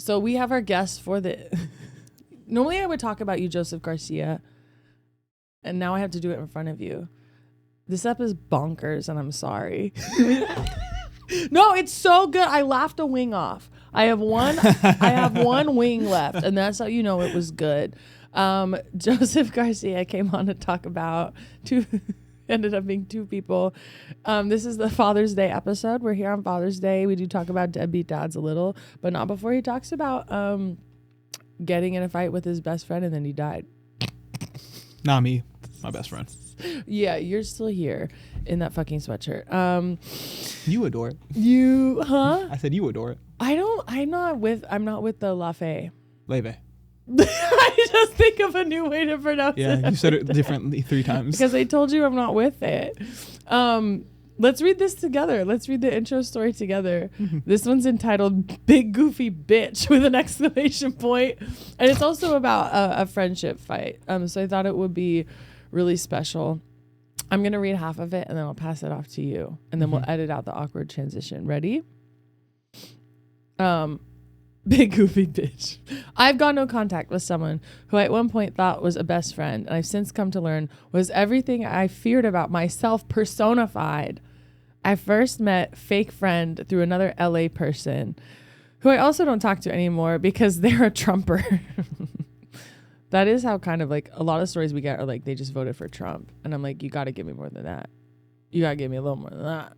So we have our guest for the... Normally I would talk about you, Joseph Garcia. And now I have to do it in front of you. This ep is bonkers and I'm sorry. No, it's so good. I laughed a wing off. I have one wing left, and that's how you know it was good. Joseph Garcia came on to talk about ended up being two people. This is the Father's Day episode. We're here on Father's Day. We do talk about deadbeat dads a little, but not before he talks about getting in a fight with his best friend and then he died. Not me, my best friend. Yeah, you're still here in that fucking sweatshirt. You adore it. I said you adore it. I'm not with the La Fe. Leve. I just think of a new way to pronounce it. Yeah, you said it differently 3 times. Because I told you I'm not with it. Let's read this together. Let's read the intro story together. This one's entitled Big Goofy Bitch with an exclamation point. And it's also about a friendship fight. So I thought it would be really special. I'm going to read half of it and then I'll pass it off to you. And then we'll edit out the awkward transition. Ready? Big Goofy Bitch. I've got no contact with someone who I at one point thought was a best friend, and I've since come to learn was everything I feared about myself personified. I first met fake friend through another LA person who I also don't talk to anymore because they're a Trumper. That is how kind of like a lot of stories we get are like they just voted for Trump. And I'm like, you got to give me more than that. You got to give me a little more than that.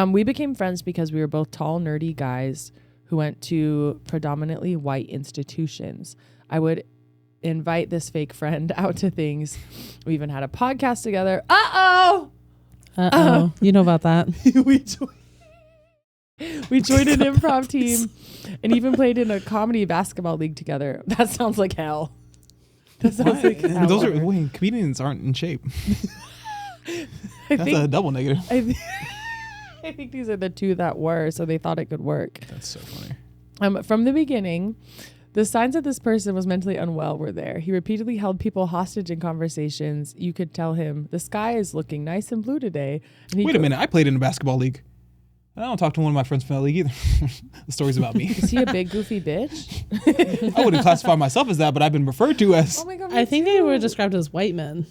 We became friends because we were both tall, nerdy guys who went to predominantly white institutions. I would invite this fake friend out to things. We even had a podcast together. You know about that. We joined an improv team and even played in a comedy basketball league together. That sounds like hell. That sounds like hell. Those are comedians aren't in shape. That's a double negative. I think these are the two that were, so they thought it could work. That's so funny. From the beginning, the signs that this person was mentally unwell were there. He repeatedly held people hostage in conversations. You could tell him, the sky is looking nice and blue today. And Wait a minute, I played in a basketball league. I don't talk to one of my friends from that league either. The story's about me. Is he a big goofy bitch? I wouldn't classify myself as that, but I've been referred to as. Oh my God, I think they were described as white men.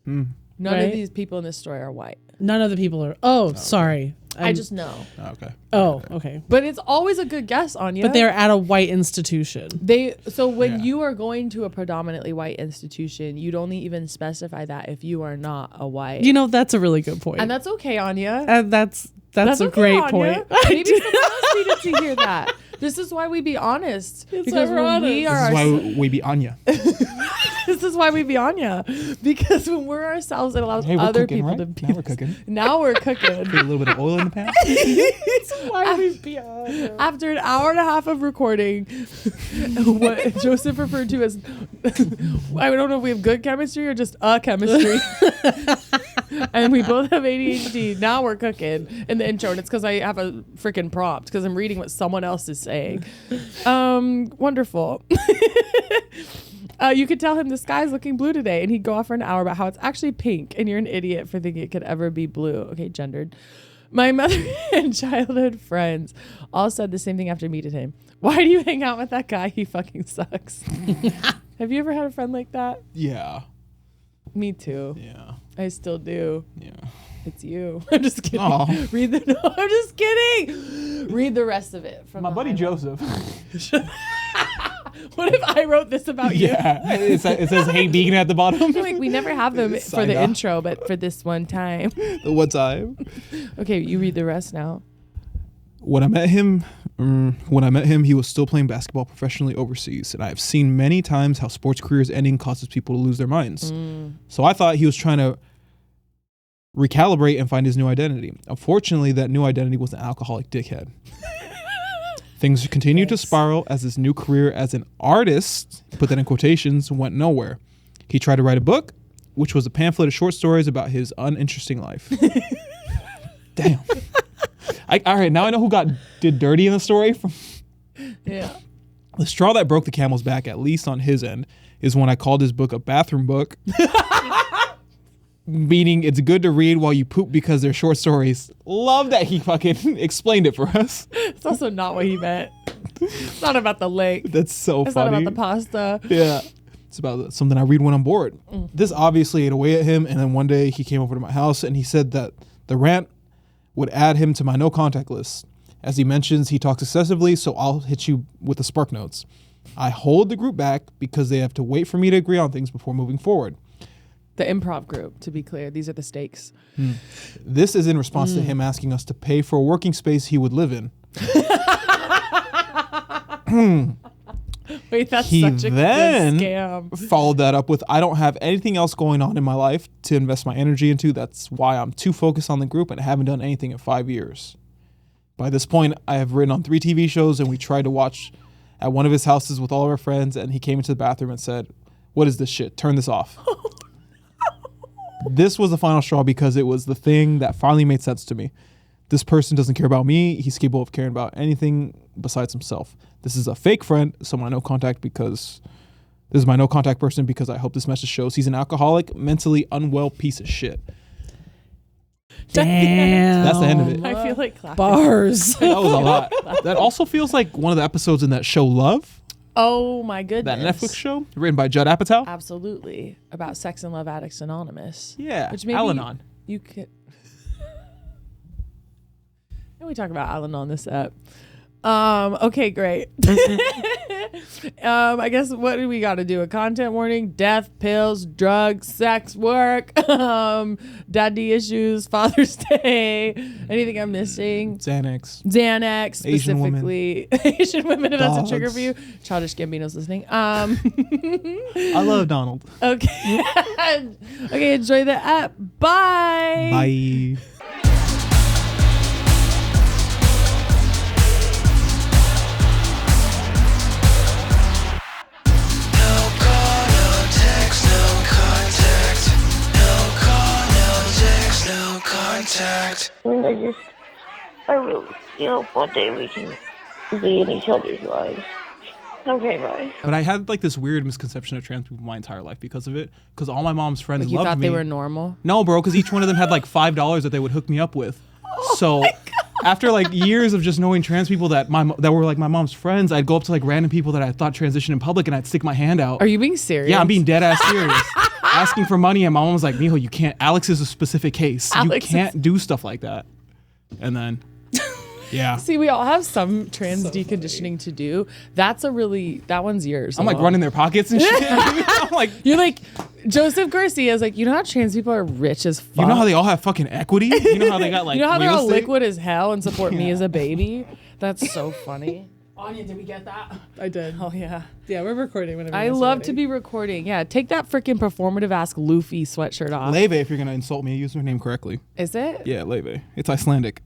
None of these people in this story are white. None of the people are. Oh, sorry. I just know. Okay. Oh, okay. But it's always a good guess, Anya. But they're at a white institution. When you are going to a predominantly white institution, you'd only even specify that if you are not a white. You know, that's a really good point. And that's okay, Anya. That's a okay, great Anya. point. Maybe someone else needed to hear that. This is why we be honest. Because when we are This is why we be Anya. This is why we be Anya. Because when we're ourselves, it allows other cooking, people right? to be. Now we're cooking. Now we're cooking. Put a little bit of oil in the pan. That's why we be Anya. After an hour and a half of recording, what Joseph referred to as, I don't know if we have good chemistry or just a chemistry. And we both have ADHD. Now we're cooking in the intro, and it's because I have a freaking prompt because I'm reading what someone else is saying. Wonderful. You could tell him the sky's looking blue today, and he'd go off for an hour about how it's actually pink, and you're an idiot for thinking it could ever be blue. Okay, gendered. My mother and childhood friends all said the same thing after meeting him. Why do you hang out with that guy? He fucking sucks. Have you ever had a friend like that? Yeah. Me too. Yeah. I still do. Yeah. It's you. I'm just kidding. Aw. I'm just kidding. Read the rest of it. From My buddy Joseph. What if I wrote this about you? Yeah. It says "Hey Vegan" at the bottom. Like, we never have them for the intro, but for this one time. The one time. Okay, you read the rest now. When I met him, he was still playing basketball professionally overseas, and I have seen many times how sports careers ending causes people to lose their minds. So I thought he was trying to recalibrate and find his new identity. Unfortunately, that new identity was an alcoholic dickhead. Things continued to spiral as his new career as an artist, put that in quotations, went nowhere. He tried to write a book, which was a pamphlet of short stories about his uninteresting life. Damn. All right, now I know who did dirty in the story. Yeah. The straw that broke the camel's back, at least on his end, is when I called his book a bathroom book. Meaning it's good to read while you poop because they're short stories. Love that he fucking explained it for us. It's also not what he meant. It's not about the lake. That's so It's funny. not about the pasta. Yeah. It's about something I read when I'm bored. This obviously ate away at him, and then one day he came over to my house and he said that the rant would add him to my no contact list. As he mentions, he talks excessively, so I'll hit you with the spark notes. I hold the group back because they have to wait for me to agree on things before moving forward. The improv group, to be clear. These are the stakes. This is in response to him asking us to pay for a working space he would live in. Wait, that's He such a then good scam. followed that up with, I don't have anything else going on in my life to invest my energy into. That's why I'm too focused on the group and haven't done anything in 5 years. By this point, I have written on 3 TV shows, and we tried to watch at one of his houses with all of our friends, and he came into the bathroom and said, "What is this shit? Turn this off." This was the final straw because it was the thing that finally made sense to me. This person doesn't care about me. He's capable of caring about anything besides himself. This is a fake friend, so my no contact because this is my no contact person because I hope this message shows he's an alcoholic, mentally unwell piece of shit. Damn. That's the end of it. I feel like clapping. Bars. That was a lot. That also feels like one of the episodes in that show Love, Oh my goodness. that Netflix show written by Judd Apatow. Absolutely. About Sex and Love Addicts Anonymous. Yeah, Which maybe Al-Anon. you could. Can we talk about Al-Anon this up? Okay, great. I guess what do we got to do? A content warning: death, pills, drugs, sex, work, daddy issues, Father's Day. Anything I'm missing? Xanax. Asian women. Specifically. Asian women, if that's a Dogs. trigger for you. Childish Gambino's listening. I love Donald. Okay. Okay, enjoy the app. Bye. Bye. I really hope one day we can be in each other's lives. Okay, bye. But I had like this weird misconception of trans people my entire life because of it. Because all my mom's friends Like you loved thought me. they were normal? No, bro, because each one of them had like $5 that they would hook me up with. So after like years of just knowing trans people that were like my mom's friends, I'd go up to like random people that I thought transitioned in public and I'd stick my hand out. Are you being serious? Yeah, I'm being dead ass serious. Asking for money, and my mom was like, "Mijo, you can't. Alex is a specific case. You can't do stuff like that." And then, yeah. See, we all have some trans deconditioning to do. That one's yours. I'm like running their pockets and shit. I'm like, You're like, Joseph Garcia is like, you know how trans people are rich as fuck? you know how they all have fucking equity? You know how they got like you know how they're real all estate? liquid as hell and support me as a baby? That's so funny. Anya, did we get that? I did. Oh, yeah. Yeah, we're recording whenever I you guys are love ready. to be recording. Yeah, take that freaking performative ask Luffy sweatshirt off. Leve, if you're gonna insult me, use my name correctly. Is it? Yeah, Leve. It's Icelandic.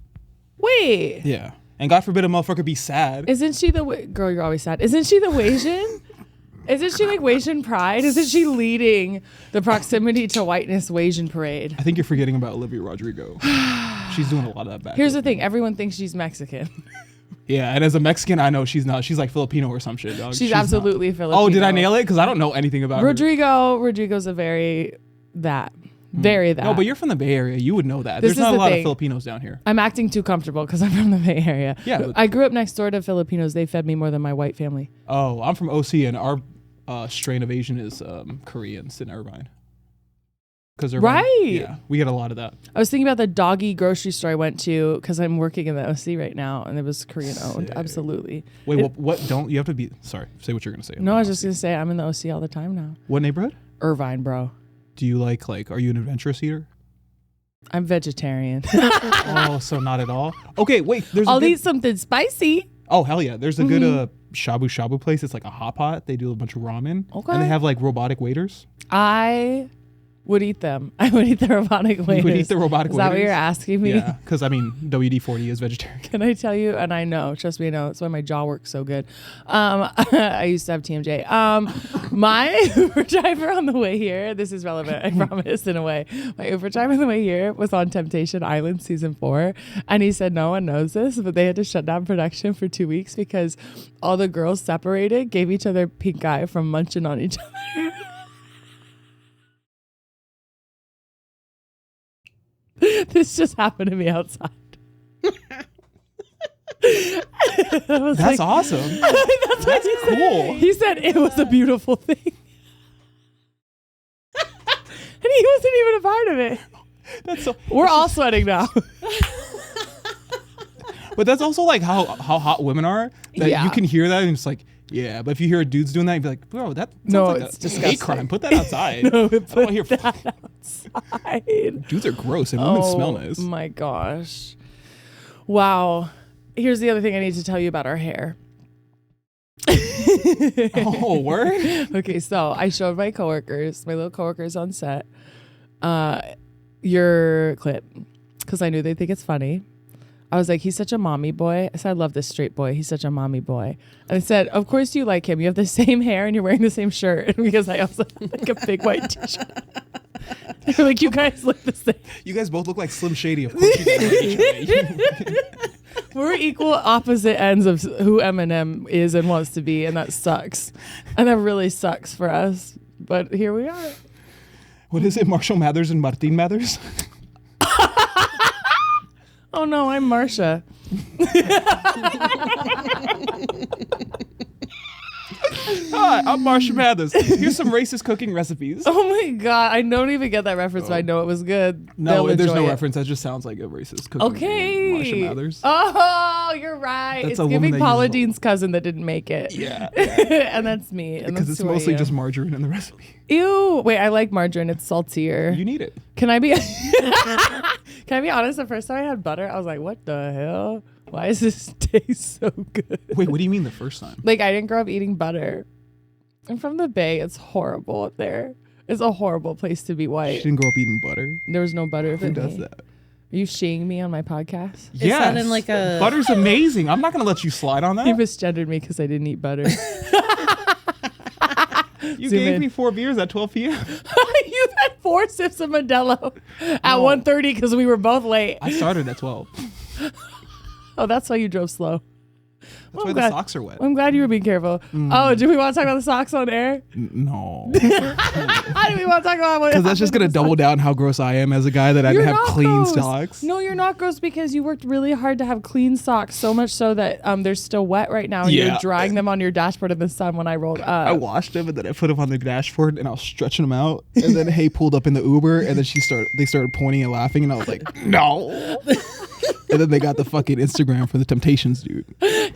Wait. Yeah. And God forbid a motherfucker be sad. Isn't she girl, you're always sad. Isn't she the Wasian? Isn't she like Wasian pride? Isn't she leading the proximity to whiteness Wasian parade? I think you're forgetting about Olivia Rodrigo. She's doing a lot of that back. Here's the thing. Everyone thinks she's Mexican. Yeah, and as a Mexican, I know she's not. She's like Filipino or some shit, dog. She's not. absolutely Filipino. Oh, did I nail it? Because I don't know anything about her. Rodrigo's a very that. Very that. No, but you're from the Bay Area. You would know that. This There's is not a the lot thing. of Filipinos down here. I'm acting too comfortable because I'm from the Bay Area. Yeah, but- I grew up next door to Filipinos. They fed me more than my white family. Oh, I'm from OC, and our strain of Asian is Koreans in Irvine. Because Right. Yeah, we get a lot of that. I was thinking about the doggy grocery store I went to because I'm working in the OC right now, and it was Korean owned. Sick. Absolutely. Wait, what? Don't you have to be? Sorry, say what you're gonna say. No, I was just gonna say I'm in the OC all the time now. What neighborhood? Irvine, bro. Do you like? Are you an adventurous eater? I'm vegetarian. Oh, so not at all. Okay, wait. There's. I'll eat something spicy. Oh hell yeah! There's a good shabu shabu place. It's like a hot pot. They do a bunch of ramen. Okay. And they have like robotic waiters. I would eat them. I would eat the robotic waiters. You would eat the robotic Is that what waiters? you're asking me? Yeah, because I mean WD-40 is vegetarian. Can I tell you? And I know, trust me, I know. It's why my jaw works so good. I used to have TMJ. My Uber driver on the way here, this is relevant, I promise, in a way. My Uber driver on the way here was on Temptation Island season 4. And he said no one knows this, but they had to shut down production for 2 weeks because all the girls separated, gave each other pink eye from munching on each other. This just happened to me outside. That's awesome. That's cool. He said it was a beautiful thing. And he wasn't even a part of it. That's so. We're all sweating now. But that's also like how hot women are. That Yeah. you can hear that and it's like, yeah. But if you hear dudes doing that, you'd be like, bro, that sounds No, like it's a disgusting. hate crime. Put that outside. No, I don't want to hear. that outside. Dudes are gross and women smell nice. Oh my gosh. Wow. Here's the other thing I need to tell you about our hair. Oh, word? Okay, so I showed my little coworkers on set, your clip because I knew they'd think it's funny. I was like, he's such a mommy boy. I said, I love this straight boy. He's such a mommy boy. And I said, of course you like him. You have the same hair and you're wearing the same shirt. Because I also have like a big white t-shirt. They're like, you guys look the same. You guys both look like Slim Shady. Of course you guys like each other. We're equal opposite ends of who Eminem is and wants to be. And that sucks. And that really sucks for us. But here we are. What is it? Marshall Mathers and Martin Mathers? Oh no, I'm Marsha. Hi, I'm Marshall Mathers. Here's some racist cooking recipes. Oh my god, I don't even get that reference, but I know it was good. No, They'll there's no enjoy it. reference. That just sounds like a racist cooking. Okay. Marshall Mathers. Oh, you're right. That's It's a woman giving that Paula uses Dean's cousin that didn't make it. Yeah. And that's me. And Because that's it's who I mostly am. just margarine in the recipe. Ew. Wait, I like margarine. It's saltier. You need it. Can I be Can I be honest? The first time I had butter, I was like, what the hell? Why does this taste so good? Wait, what do you mean the first time? Like, I didn't grow up eating butter. I'm from the Bay. It's horrible up there. It's a horrible place to be She white. didn't grow up eating butter. There was no butter for Who me. does that? Are you shaying me on my podcast? Is that in like a- Butter's amazing. I'm not gonna let you slide on You that. misgendered me because I didn't eat butter. You Zoom gave in. me 4 beers at 12 p.m. You had 4 sips of Modelo at 1:30 because we were both late. I started at 12. Oh, that's why you drove slow. That's why the socks are wet. I'm glad you were being careful. Oh, do we want to talk about the socks on air? No. How do we want to talk about what Because that's just happened gonna with the double socks? down how gross I am as a guy that I You're have not clean gross. socks. No, you're not gross because you worked really hard to have clean socks, so much so that they're still wet right now. And Yeah. You're drying them on your dashboard in the sun when I rolled up. I washed them and then I put them on the dashboard and I was stretching them out. And then Hay pulled up in the Uber and then they started pointing and laughing and I was like, no. And then they got the fucking Instagram for the Temptations dude.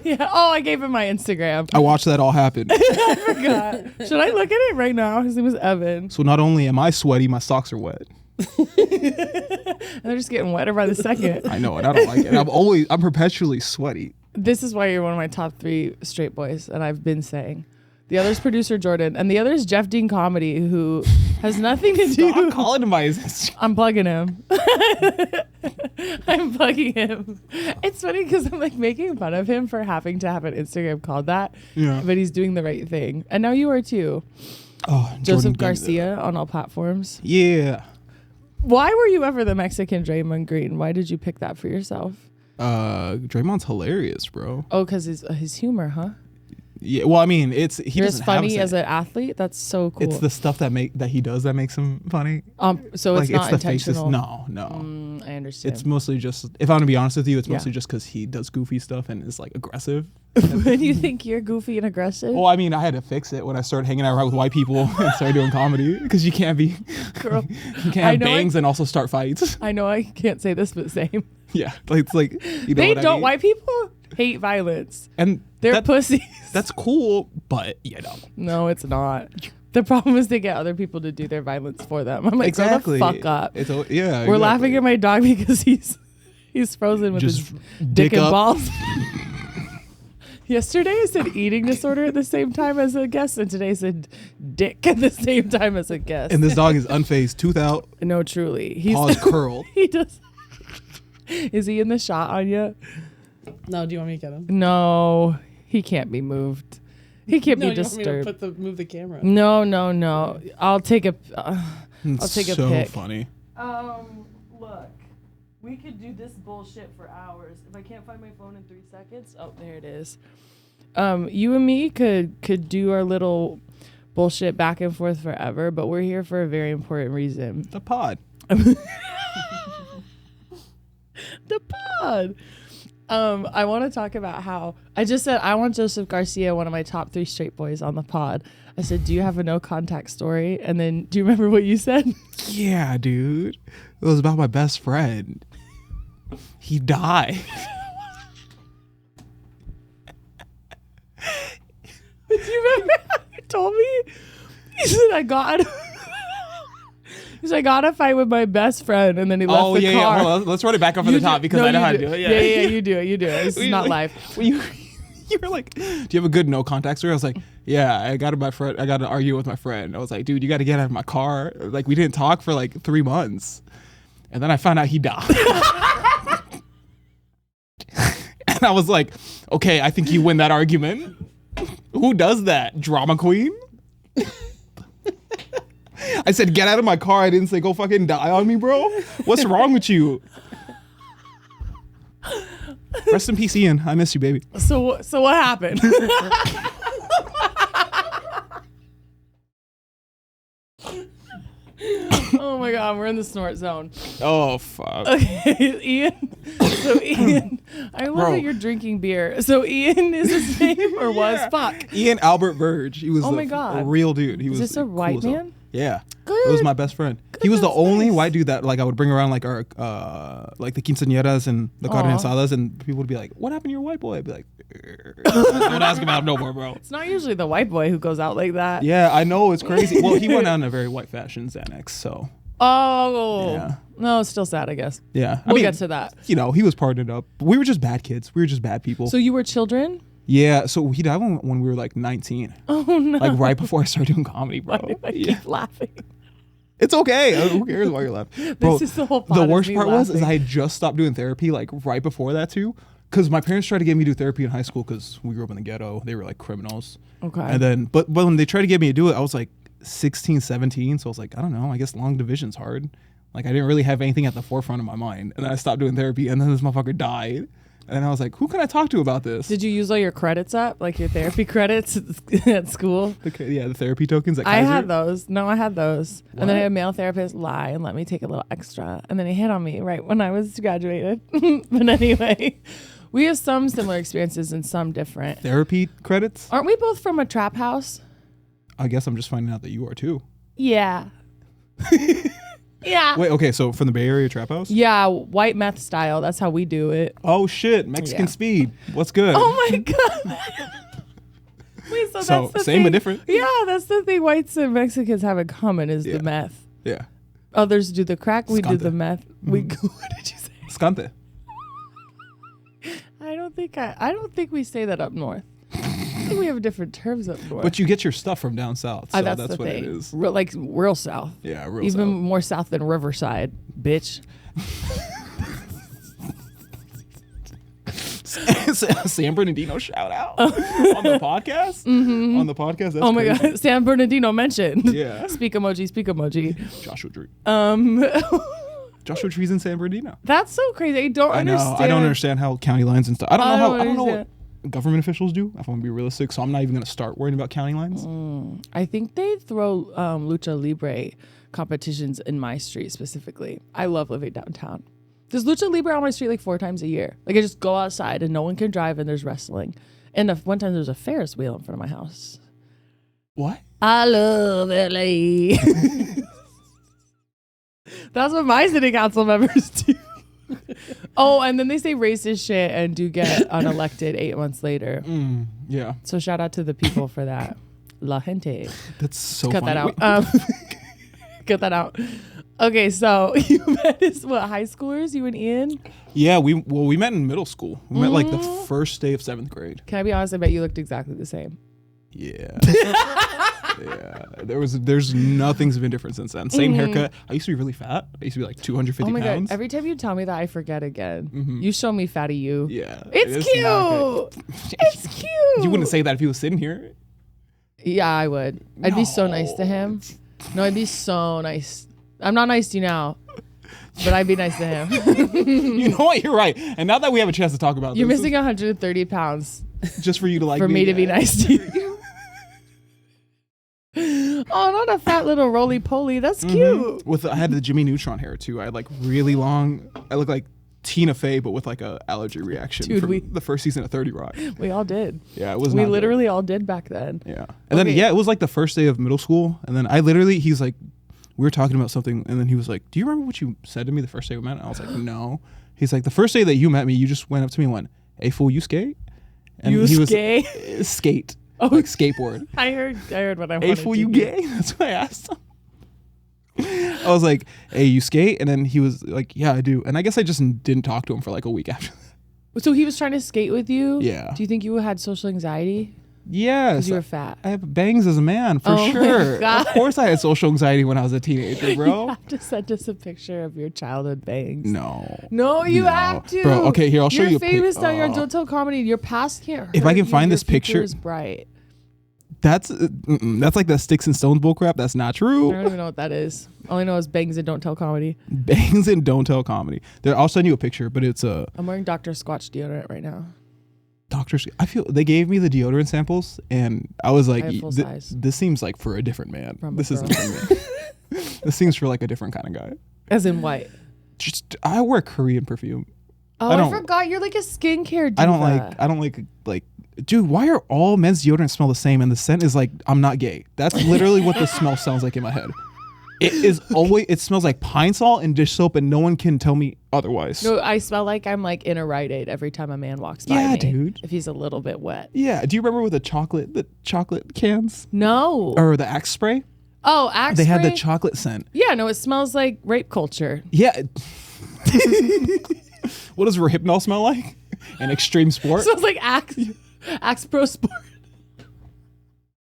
Yeah. Oh, I gave him my Instagram. I watched that all happen. I forgot. Should I look at it right now? His name was Evan. So not only am I sweaty, my socks are wet. And they're just getting wetter by the second. I know, and I don't like it. And I'm perpetually sweaty. This is why you're one of my top 3 straight boys, and I've been saying. The other is producer Jordan, and the other is Jeff Dean Comedy, who has nothing to do. I'm calling him my. I'm plugging him. I'm plugging him. It's funny because I'm like making fun of him for having to have an Instagram called that. Yeah. But he's doing the right thing. And now you are too. Oh, Jordan Joseph gave me that. Garcia on all platforms. Yeah. Why were you ever the Mexican Draymond Green? Why did you pick that for yourself? Draymond's hilarious, bro. Oh, because his humor, huh? Yeah. Well, I mean, he You're as doesn't have funny a as an athlete? That's so cool. It's the stuff that he does that makes him funny. So it's not the faces. intentional. No. I understand. It's mostly just, if I'm gonna be honest with you, it's Yeah. mostly just because he does goofy stuff and is like aggressive. When you think you're goofy and aggressive? Well, I mean, I had to fix it when I started hanging out with white people and started doing comedy because you can't be, Girl, you can't have bangs and also start fights. I know I can't say this, but same. Yeah, it's like you know They what I don't. mean? White people hate violence. And They're pussies. That's cool, but No, it's not. The problem is they get other people to do their violence for them. I'm like, exactly. grow the fuck up. We're laughing at my dog because he's frozen with Just his dick dick and up. balls. Yesterday I said eating disorder at the same time as a guest, and today I said dick at the same time as a guest. And this dog is unfazed, tooth out, no, truly, he's paws curled. he does. Is he in the shot, Anya? No, do you want me to get him? No, he can't be moved. He can't No, be you want me disturbed. to move the camera. No. I'll take a. I'll take a so pic. funny. Look, we could do this bullshit for hours. If I can't find my phone in 3 seconds, oh, there it is. You and me could do our little bullshit back and forth forever, but we're here for a very important reason. The pod. The pod. I want to talk about how I just said I want Joseph Garcia, one of my top 3 straight boys, on the pod. I said, do you have a no contact story? And then do you remember what you said? Yeah, dude. It was about my best friend. He died. Do you remember how you told me? He said I got a fight with my best friend, and then he left the car. Yeah. Hold on, let's run it back up from the top because I know how to do it. Yeah, you do it. This is not live. You were like, do you have a good no contact story? I was like, yeah, I got to argue with my friend. I was like, dude, you got to get out of my car. Like, we didn't talk for like 3 months. And then I found out he died. And I was like, okay, I think you win that argument. Who does that? Drama queen? I said, get out of my car. I didn't say, go fucking die on me, bro. What's wrong with you? Rest in peace, Ian. I miss you, baby. So what happened? Oh my God, we're in the snort zone. Oh, fuck. Okay, Ian. So Ian, I love that you're drinking beer. So Ian is his name or was? Fuck. Ian Albert Verge. He was Oh my God. a real dude. He Is was this a white cool as hell. man? Yeah. Good. It was my best friend. He was the only white dude that like I would bring around like our like the quinceañeras and the carne asadas, and people would be like, "What happened to your white boy?" I'd be like, "Don't ask about him no more, bro." It's not usually the white boy who goes out like that. Yeah, I know, it's crazy. Well, he went out in a very white fashion, Xanax. So Oh. Yeah. No, it's still sad, I guess. yeah, We'll get to that. You know, he was partnered up. We were just bad kids. We were just bad people. So you were children? Yeah, so he died when we were like 19. Oh no. Like right before I started doing comedy, bro. Why do I Yeah. keep laughing? It's okay. Who cares why you're laughing? Bro, This is the whole pod the is worst me part was laughing. I had just stopped doing therapy like right before that too. Because my parents tried to get me to do therapy in high school because we grew up in the ghetto. They were like criminals. Okay. And then, but when they tried to get me to do it, I was like 16, 17. So I was like, I don't know. I guess long division's hard. Like I didn't really have anything at the forefront of my mind. And then I stopped doing therapy and then this motherfucker died. And I was like, who can I talk to about this? Did you use all your credits up, like your therapy credits at school? The therapy tokens at I Kaiser? had those. No, I had those. And then I What? had a male therapist lie and let me take a little extra. And then he hit on me right when I was graduated. But anyway, we have some similar experiences and some different. Therapy credits? Aren't we both from a trap house? I guess I'm just finding out that you are too. Yeah. Yeah. Wait, okay, so from the Bay Area Trap House? Yeah, white meth style. That's how we do it. Oh shit, Mexican Yeah. speed. What's good? Oh my God. Wait, so So, that's the same thing. but different. Yeah, that's the thing whites and Mexicans have in common is Yeah. the meth. Yeah. Others do the crack, we do Scante. the meth. We what did you say? Scante. I don't think we say that up north. I think we have different terms up north. But you get your stuff from down south, so that's that's the what thing. it is. Like real south. Yeah, real Even south. more south than Riverside, bitch. San Bernardino shout out on the podcast? On the podcast? That's Oh my crazy. God, San Bernardino mentioned. Yeah. Speak emoji, speak emoji. Joshua Tree. Um, Joshua Tree's in San Bernardino. that's so crazy. I don't I know. understand. I don't understand how county lines and stuff. I don't know I I don't know what understand. government officials do, if I'm gonna be realistic, so I'm not even gonna start worrying about county lines. I think they throw lucha libre competitions in my street specifically. I love living downtown. There's lucha libre on my street like 4 times a year. Like I just go outside and no one can drive and there's wrestling. And one time there's a Ferris wheel in front of my house. What? I love LA. That's what my city council members do. Oh, and then they say racist shit and do get unelected 8 months later. Yeah. So shout out to the people for that. La gente. That's so Cut funny. that out. Cut that out. Okay, so you met as what, high schoolers? You and Ian? Yeah, we met in middle school. We met like the first day of 7th grade. Can I be honest? I bet you looked exactly the same. Yeah. Yeah. There's nothing's been different since then. Same haircut. I used to be really fat. I used to be like 250 Oh my pounds. God. Every time you tell me that, I forget again. You show me fatty you. Yeah. It's not cute. It's cute. You wouldn't say that if he was sitting here. Yeah, I would. I'd be so nice to him. No, I'd be so nice. I'm not nice to you now, but I'd be nice to him. You know what? You're right. And now that we have a chance to talk about You're this, missing 130 pounds just for you to like for me to be yeah. nice to you. Oh, not a fat little roly poly. That's cute. I had the Jimmy Neutron hair too. I had like really long. I look like Tina Fey, but with like a allergy reaction. Dude, from the first season of 30 Rock. We all did. Yeah, it was. We not literally all did back then. good. Yeah, and then it was like the first day of middle school, and then he's like, we were talking about something, and then he was like, "Do you remember what you said to me the first day we met?" And I was like, "No." He's like, "The first day that you met me, you just went up to me and went, 'Hey fool, you skate?'" And he was skate. Oh, like skateboard. I heard what I wanted. "Hey fool, you gay?" That's what I asked him. I was like, "Hey, you skate?" And then he was like, "Yeah, I do." And I guess I just didn't talk to him for like a week after that. So he was trying to skate with you? Yeah. Do you think you had social anxiety? Yes. Because you were fat. I have bangs as a man, for Oh my sure. God. Of course I had social anxiety when I was a teenager, bro. You have to send us a picture of your childhood bangs. No, you have to. Bro, okay, here, I'll show you a You're famous now. You're on Don't Tell Comedy. Your past can't hurt If I can you. find Your this picture- future is bright. That's like the sticks and stones bullcrap. That's not I true. don't even know what that is. All I know is bangs and Don't Tell Comedy. Bangs and Don't Tell Comedy. I'll send you a picture, but it's a I'm wearing Dr. Squatch deodorant right now. doctor's. I feel they gave me the deodorant samples, and I was like, I have full size. "This seems like for a different man. From a This isn't girl. for me. This seems for like a different kind of guy." As in white. Just I wear Korean perfume. Oh, I forgot. You're like a skincare diva. I don't like. Dude, why are all men's deodorants smell the same? And the scent is like, I'm not gay. That's literally what the smell sounds like in my head. It smells like pine salt and dish soap, and no one can tell me otherwise. No, I smell like I'm like in a Rite Aid every time a man walks by me. Yeah, dude. If he's a little bit wet. Yeah. Do you remember with the chocolate cans? No. Or the Axe spray? Oh, Axe They had the spray? chocolate scent. Yeah, no, it smells like rape culture. Yeah. What does Rohypnol smell like? An extreme sport? It smells like Axe Pro Sport.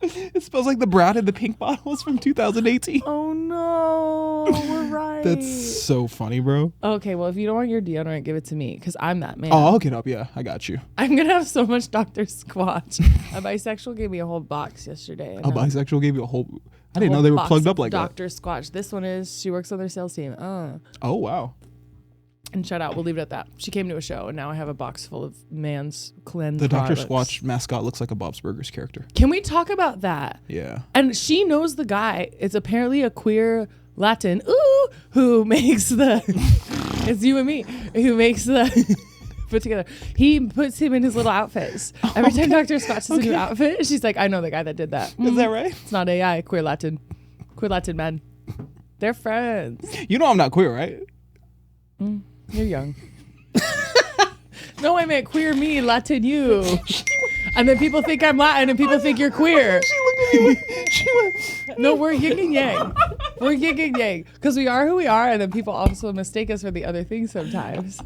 It smells like the brown and the pink bottles from 2018. Oh no, we're right. That's so funny, bro. Okay, well, if you don't want your deodorant, give it to me because I'm that man. Oh, I'll hook it up. Yeah, I got you. I'm gonna have so much Dr. Squatch. A bisexual gave me a whole box yesterday. A bisexual gave you a whole... I didn't know they were plugged up like that. Dr. Squatch. This one is, she works on their sales team. Oh, wow. And shout out, we'll leave it at that. She came to a show, and now I have a box full of man's cleanse The Dr. products. Squatch mascot looks like a Bob's Burgers character. Can we talk about that? Yeah. And she knows the guy. It's apparently a queer Latin, who makes the, it's you and me, who makes the, put together. He puts him in his little outfits. Every time Dr. Squatch has a new outfit, she's like, I know the guy that did that. Is that right? It's not AI, queer Latin men. They're friends. You know I'm not queer, right? You're young. No, I meant queer me, Latin you. And then people think I'm Latin and people think you're queer. She looked at me. She went... No, we're yin and yang. We're yin and yang. Because we are who we are, and then people also mistake us for the other things sometimes.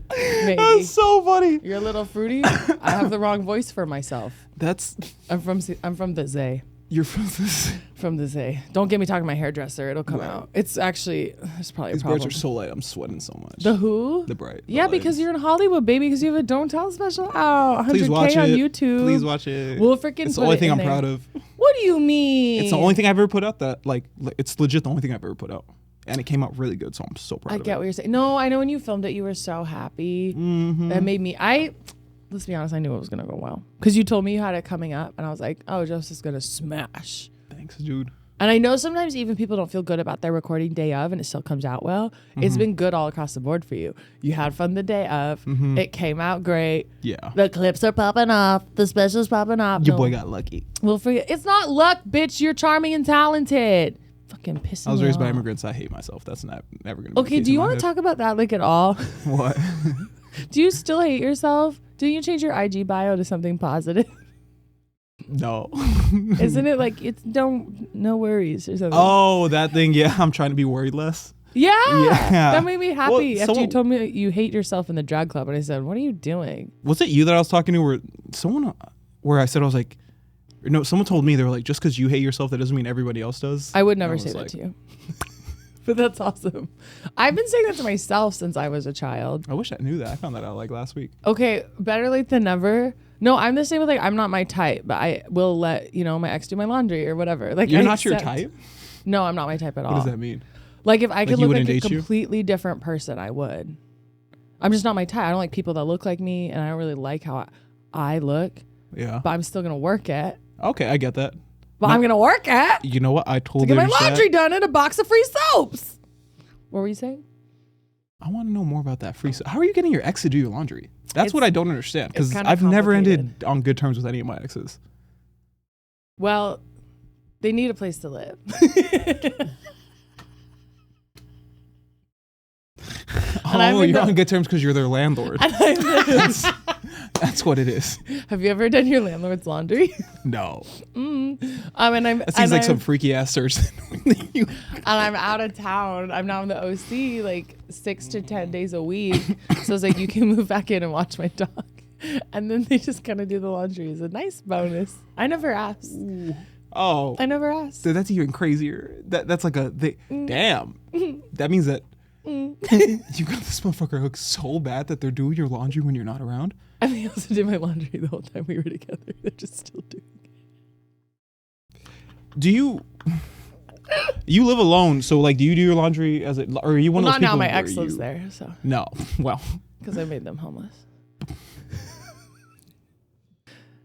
Maybe. That's so funny. You're a little fruity. I have the wrong voice for myself. I'm from the Zay. You're from this. From the Zay. Don't get me talking to my hairdresser. It'll come out. It's probably These a birds problem. are so light. I'm sweating so much. The who? The bright. Yeah, because you're in Hollywood, baby. Because you have a Don't Tell special out. 100K Please watch on it. YouTube. Please watch it. We'll freaking It's the put only it thing in I'm there. proud of. What do you mean? It's the only thing I've ever put out that, like, it's legit the only thing I've ever put out. And it came out really good, so I'm so proud I of it. get what you're saying. No, I know when you filmed it, you were so happy. Mm-hmm. That made me. Let's be honest, I knew it was gonna go well because you told me you had it coming up, and I was like, oh, Joseph's gonna smash. Thanks, dude. And I know sometimes even people don't feel good about their recording day of, and it still comes out well. Mm-hmm. It's been good all across the board for you. You had fun the day of. Mm-hmm. It came out great. Yeah. The clips are popping off. The specials popping off. Your boy got lucky. We'll forget. It's not luck, bitch. You're charming and talented. Fucking pissing me I was raised by off. immigrants. I hate myself. That's never going to be Okay, do you want to talk about that like at all? What? Do you still hate yourself? Didn't you change your IG bio to something positive? No. Isn't it like it's no worries or something? Oh, that thing. Yeah, I'm trying to be worried less. Yeah. Yeah. That made me happy Well, after you someone- told me you hate yourself in the drag club. And I said, what are you doing? Was it you that I was talking to where I said, I was like, or no, someone told me, they were like, just because you hate yourself, that doesn't mean everybody else does. I would never And say was that like, to you. But that's awesome. I've been saying that to myself since I was a child. I wish I knew that. I found that out like last week. Okay, better late than never. No, I'm the same with like, I'm not my type, but I will let, my ex do my laundry or whatever. Like, You're I not your accept- type? No, I'm not my type at all. What does that mean? Like if I could you look like wouldn't a date you? completely different person, I would. I'm just not my type. I don't like people that look like me, and I don't really like how I look. Yeah. But I'm still gonna work it. Okay, I get that. But I'm gonna work it You know what? I to totally get my understand. laundry done in a box of free soaps. What were you saying? I want to know more about that free. How are you getting your ex to do your laundry? That's what I don't understand, because kinda I've never ended complicated. on good terms with any of my exes. Well, they need a place to live. You're on good terms because you're their landlord. That's what it is. Have you ever done your landlord's laundry? No. That seems like some freaky ass search. And I'm out of town. I'm now in the OC like 6 to 10 days a week. So it's like, you can move back in and watch my dog. And then they just kind of do the laundry. It's a nice bonus. I never asked. Oh. I never asked. So that's even crazier. That's like damn. That means that you got this motherfucker hooked so bad that they're doing your laundry when you're not around. I mean, I also did my laundry the whole time we were together. They're just still doing it. Do you live alone? So like, do you do your laundry or are you one of those people? Not now. My ex lives there, so. No, well. Because I made them homeless.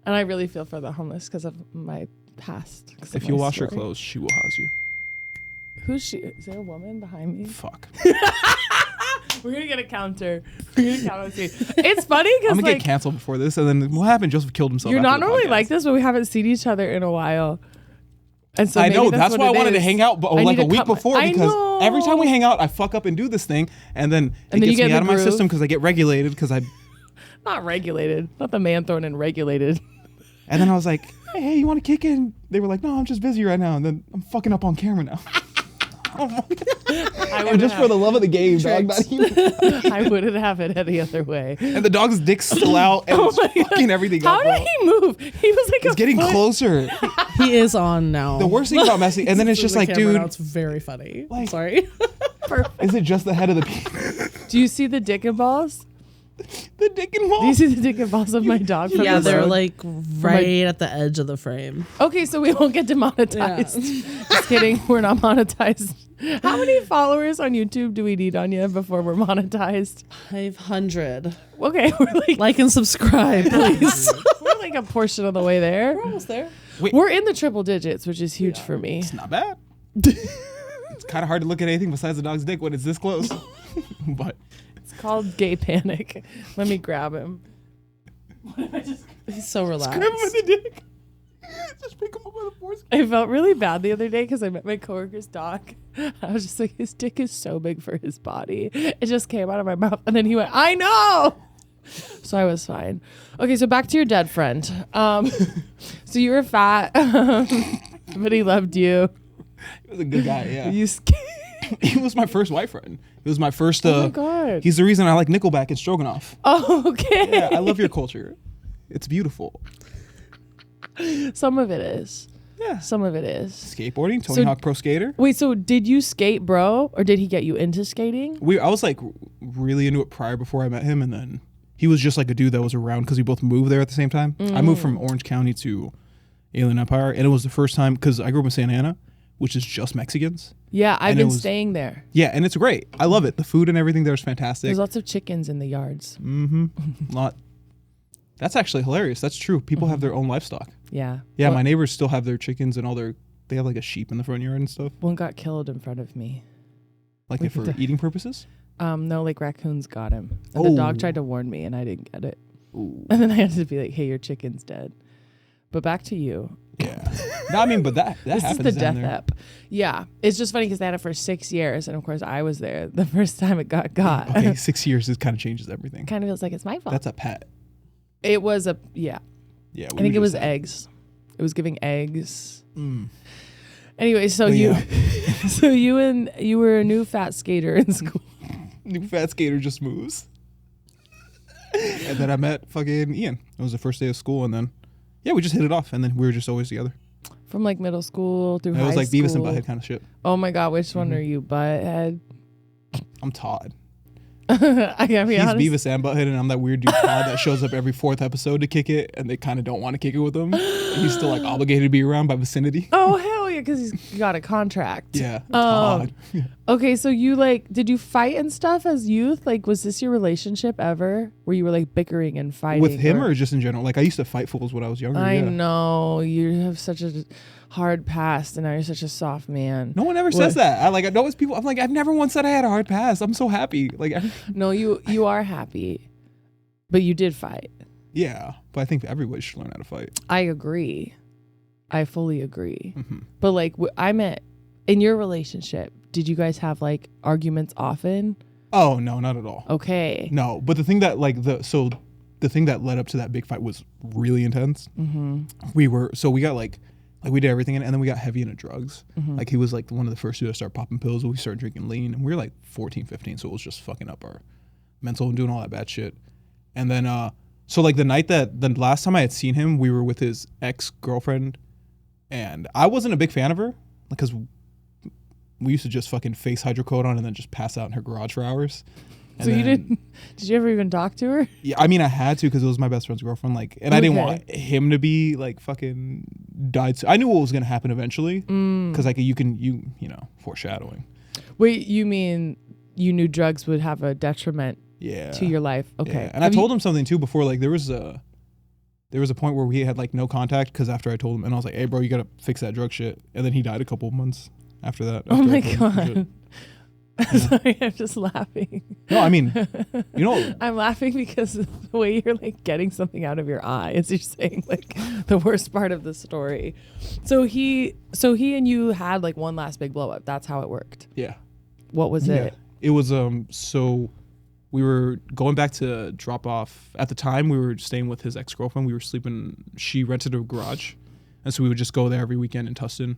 And I really feel for the homeless because of my past. If you wash your clothes, she will house you. Who's she? Is there a woman behind me? Fuck. We're gonna get a counter. We're gonna count on screen. It's funny because I'm gonna get canceled before this, and then what happened? Joseph killed himself. You're after not the normally podcast. like this, but we haven't seen each other in a while. And so I know that's why I wanted to hang out, but I like need a to week cut my- before, I because know. every time we hang out, I fuck up and do this thing, and then it then you gets get me in out of the my groove. system because I get regulated because I. Not regulated. Not the man thrown in regulated. And then I was like, hey, you want to kick in? They were like, no, I'm just busy right now, and then I'm fucking up on camera now. And just for the love of the game, dog, not you. I wouldn't have it any other way. And the dog's dick's still out, and it's fucking everything How up, did bro. he move? He was like It's getting closer. He is on now. The worst thing about Messi, and then it's just The like, camera dude, now, it's very funny. like- Sorry. is it just the head of the penis? Do you see the dick and balls? The dick and Do you balls? see the dick and balls of my dog? From Yeah, the they're road? like right at the edge of the frame. Okay, so we won't get demonetized. Just kidding. We're not monetized. How many followers on YouTube do we need on you before we're monetized? 500. Okay, we're Like and subscribe, please. we're like a portion of the way there. We're almost there. We're in the triple digits, which is huge for me. It's not bad. It's kind of hard to look at anything besides the dog's dick when it's this close. But It's called gay panic. Let me grab him. He's so relaxed. grab him with the dick. Just pick him up by the force. I felt really bad the other day because I met my coworker's dog. I was just like, his dick is so big for his body. It just came out of my mouth. And then he went, I know. So I was fine. Okay, so back to your dead friend. So you were fat, but he loved you. He was a good guy, yeah. You He was my first white friend. He was my first. Oh my God. He's the reason I like Nickelback and Stroganoff. Oh, okay. Yeah, I love your culture. It's beautiful. Some of it is. Yeah. Some of it is. Skateboarding, Tony Hawk Pro Skater. Wait, so did you skate, bro? Or did he get you into skating? I was like really into it prior before I met him, and then he was just like a dude that was around because we both moved there at the same time. I moved from Orange County to Alien Empire, and it was the first time because I grew up in Santa Ana, which is just Mexicans. Yeah, I've And it been was- staying there. Yeah, and it's great. I love it. The food and everything there is fantastic. There's lots of chickens in the yards. Lot. That's actually hilarious. That's true. People have their own livestock. Yeah. Yeah, One- my neighbors still have their chickens and all their. They have like a sheep in the front yard and stuff, One got killed in front of me. like We for could- eating purposes. No, like raccoons got him. And the dog Oh. tried to warn me and I didn't get it. And then I had to be like, hey, your chicken's dead. But back to you. Yeah. No, I mean, but that This is happens the down death there. app. Yeah. It's just funny because they had it for 6 years. And of course, I was there the first time it got. Okay, 6 years. It kind of changes everything. Kind of feels like it's my fault. That's a pet. It was a, yeah. Yeah. I think it was eggs. It was giving eggs. Mm. Anyway, so But you, yeah. so you were a new fat skater in school. New fat skater just moves. And then I met fucking Ian. It was the first day of school, and then yeah, we just hit it off, and then we were just always together. From like middle school through And high it was like school. Beavis and Butthead kind of shit. Oh my God, which one are you, Butthead? I'm Todd. I gotta be He's honest. Beavis and Butthead, and I'm that weird dude Todd that shows up every 4th episode to kick it, and they kind of don't want to kick it with him. And he's still like obligated to be around by vicinity. Oh hell it because he's got a contract. Yeah. Todd. Okay, so you like, did you fight and stuff as youth? Like, was this your relationship ever? Where you were like bickering and fighting? With him or just in general? Like I used to fight fools when I was younger. I know you have such a hard past, and now you're such a soft man. No one ever says that. I know it's people. I'm like, I've never once said I had a hard past. I'm so happy. Like, no, you are happy, but you did fight. Yeah, but I think everybody should learn how to fight. I agree. I fully agree. Mm-hmm. But like, I meant in your relationship, did you guys have like arguments often? Oh no, not at all. Okay. No, but the thing that the thing that led up to that big fight was really intense. Mm-hmm. We got like we did everything, and then we got heavy into drugs. Mm-hmm. Like he was like one of the first to start popping pills. We started drinking lean, and we were like 14, 15, so it was just fucking up our mental and doing all that bad shit. And then so like the last time I had seen him, we were with his ex-girlfriend, and I wasn't a big fan of her because we used to just fucking face hydrocodone and then just pass out in her garage for hours. So you didn't? Did you ever even talk to her? Yeah, I mean, I had to because it was my best friend's girlfriend. Like, and I didn't want him to be like fucking died. I knew what was gonna happen eventually because like you know foreshadowing. Wait, you mean you knew drugs would have a detriment? Yeah. To your life. Okay. Yeah. And I told him something too before. Like there was a point where we had like no contact because after I told him, and I was like, "Hey, bro, you gotta fix that drug shit." And then he died a couple of months after that. Oh my god. Sorry, I'm just laughing. No, I mean, you know, I'm laughing because of the way you're like getting something out of your eye as you're saying like the worst part of the story. So he and you had like one last big blow up. That's how it worked. Yeah. What was it? It was so we were going back to drop off. At the time, we were staying with his ex-girlfriend. We were sleeping. She rented a garage, and so we would just go there every weekend in Tustin.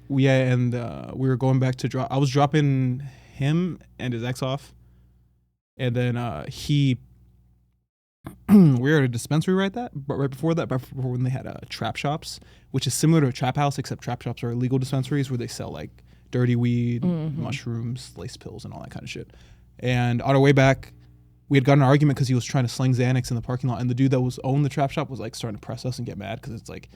We were going back to drop. I was dropping him and his ex off, and then we were at a dispensary right before when they had trap shops, which is similar to a trap house, except trap shops are illegal dispensaries where they sell like dirty weed, mushrooms, lace pills, and all that kind of shit. And on our way back, we had gotten an argument because he was trying to sling Xanax in the parking lot, and the dude that owned the trap shop was like starting to press us and get mad because it's like,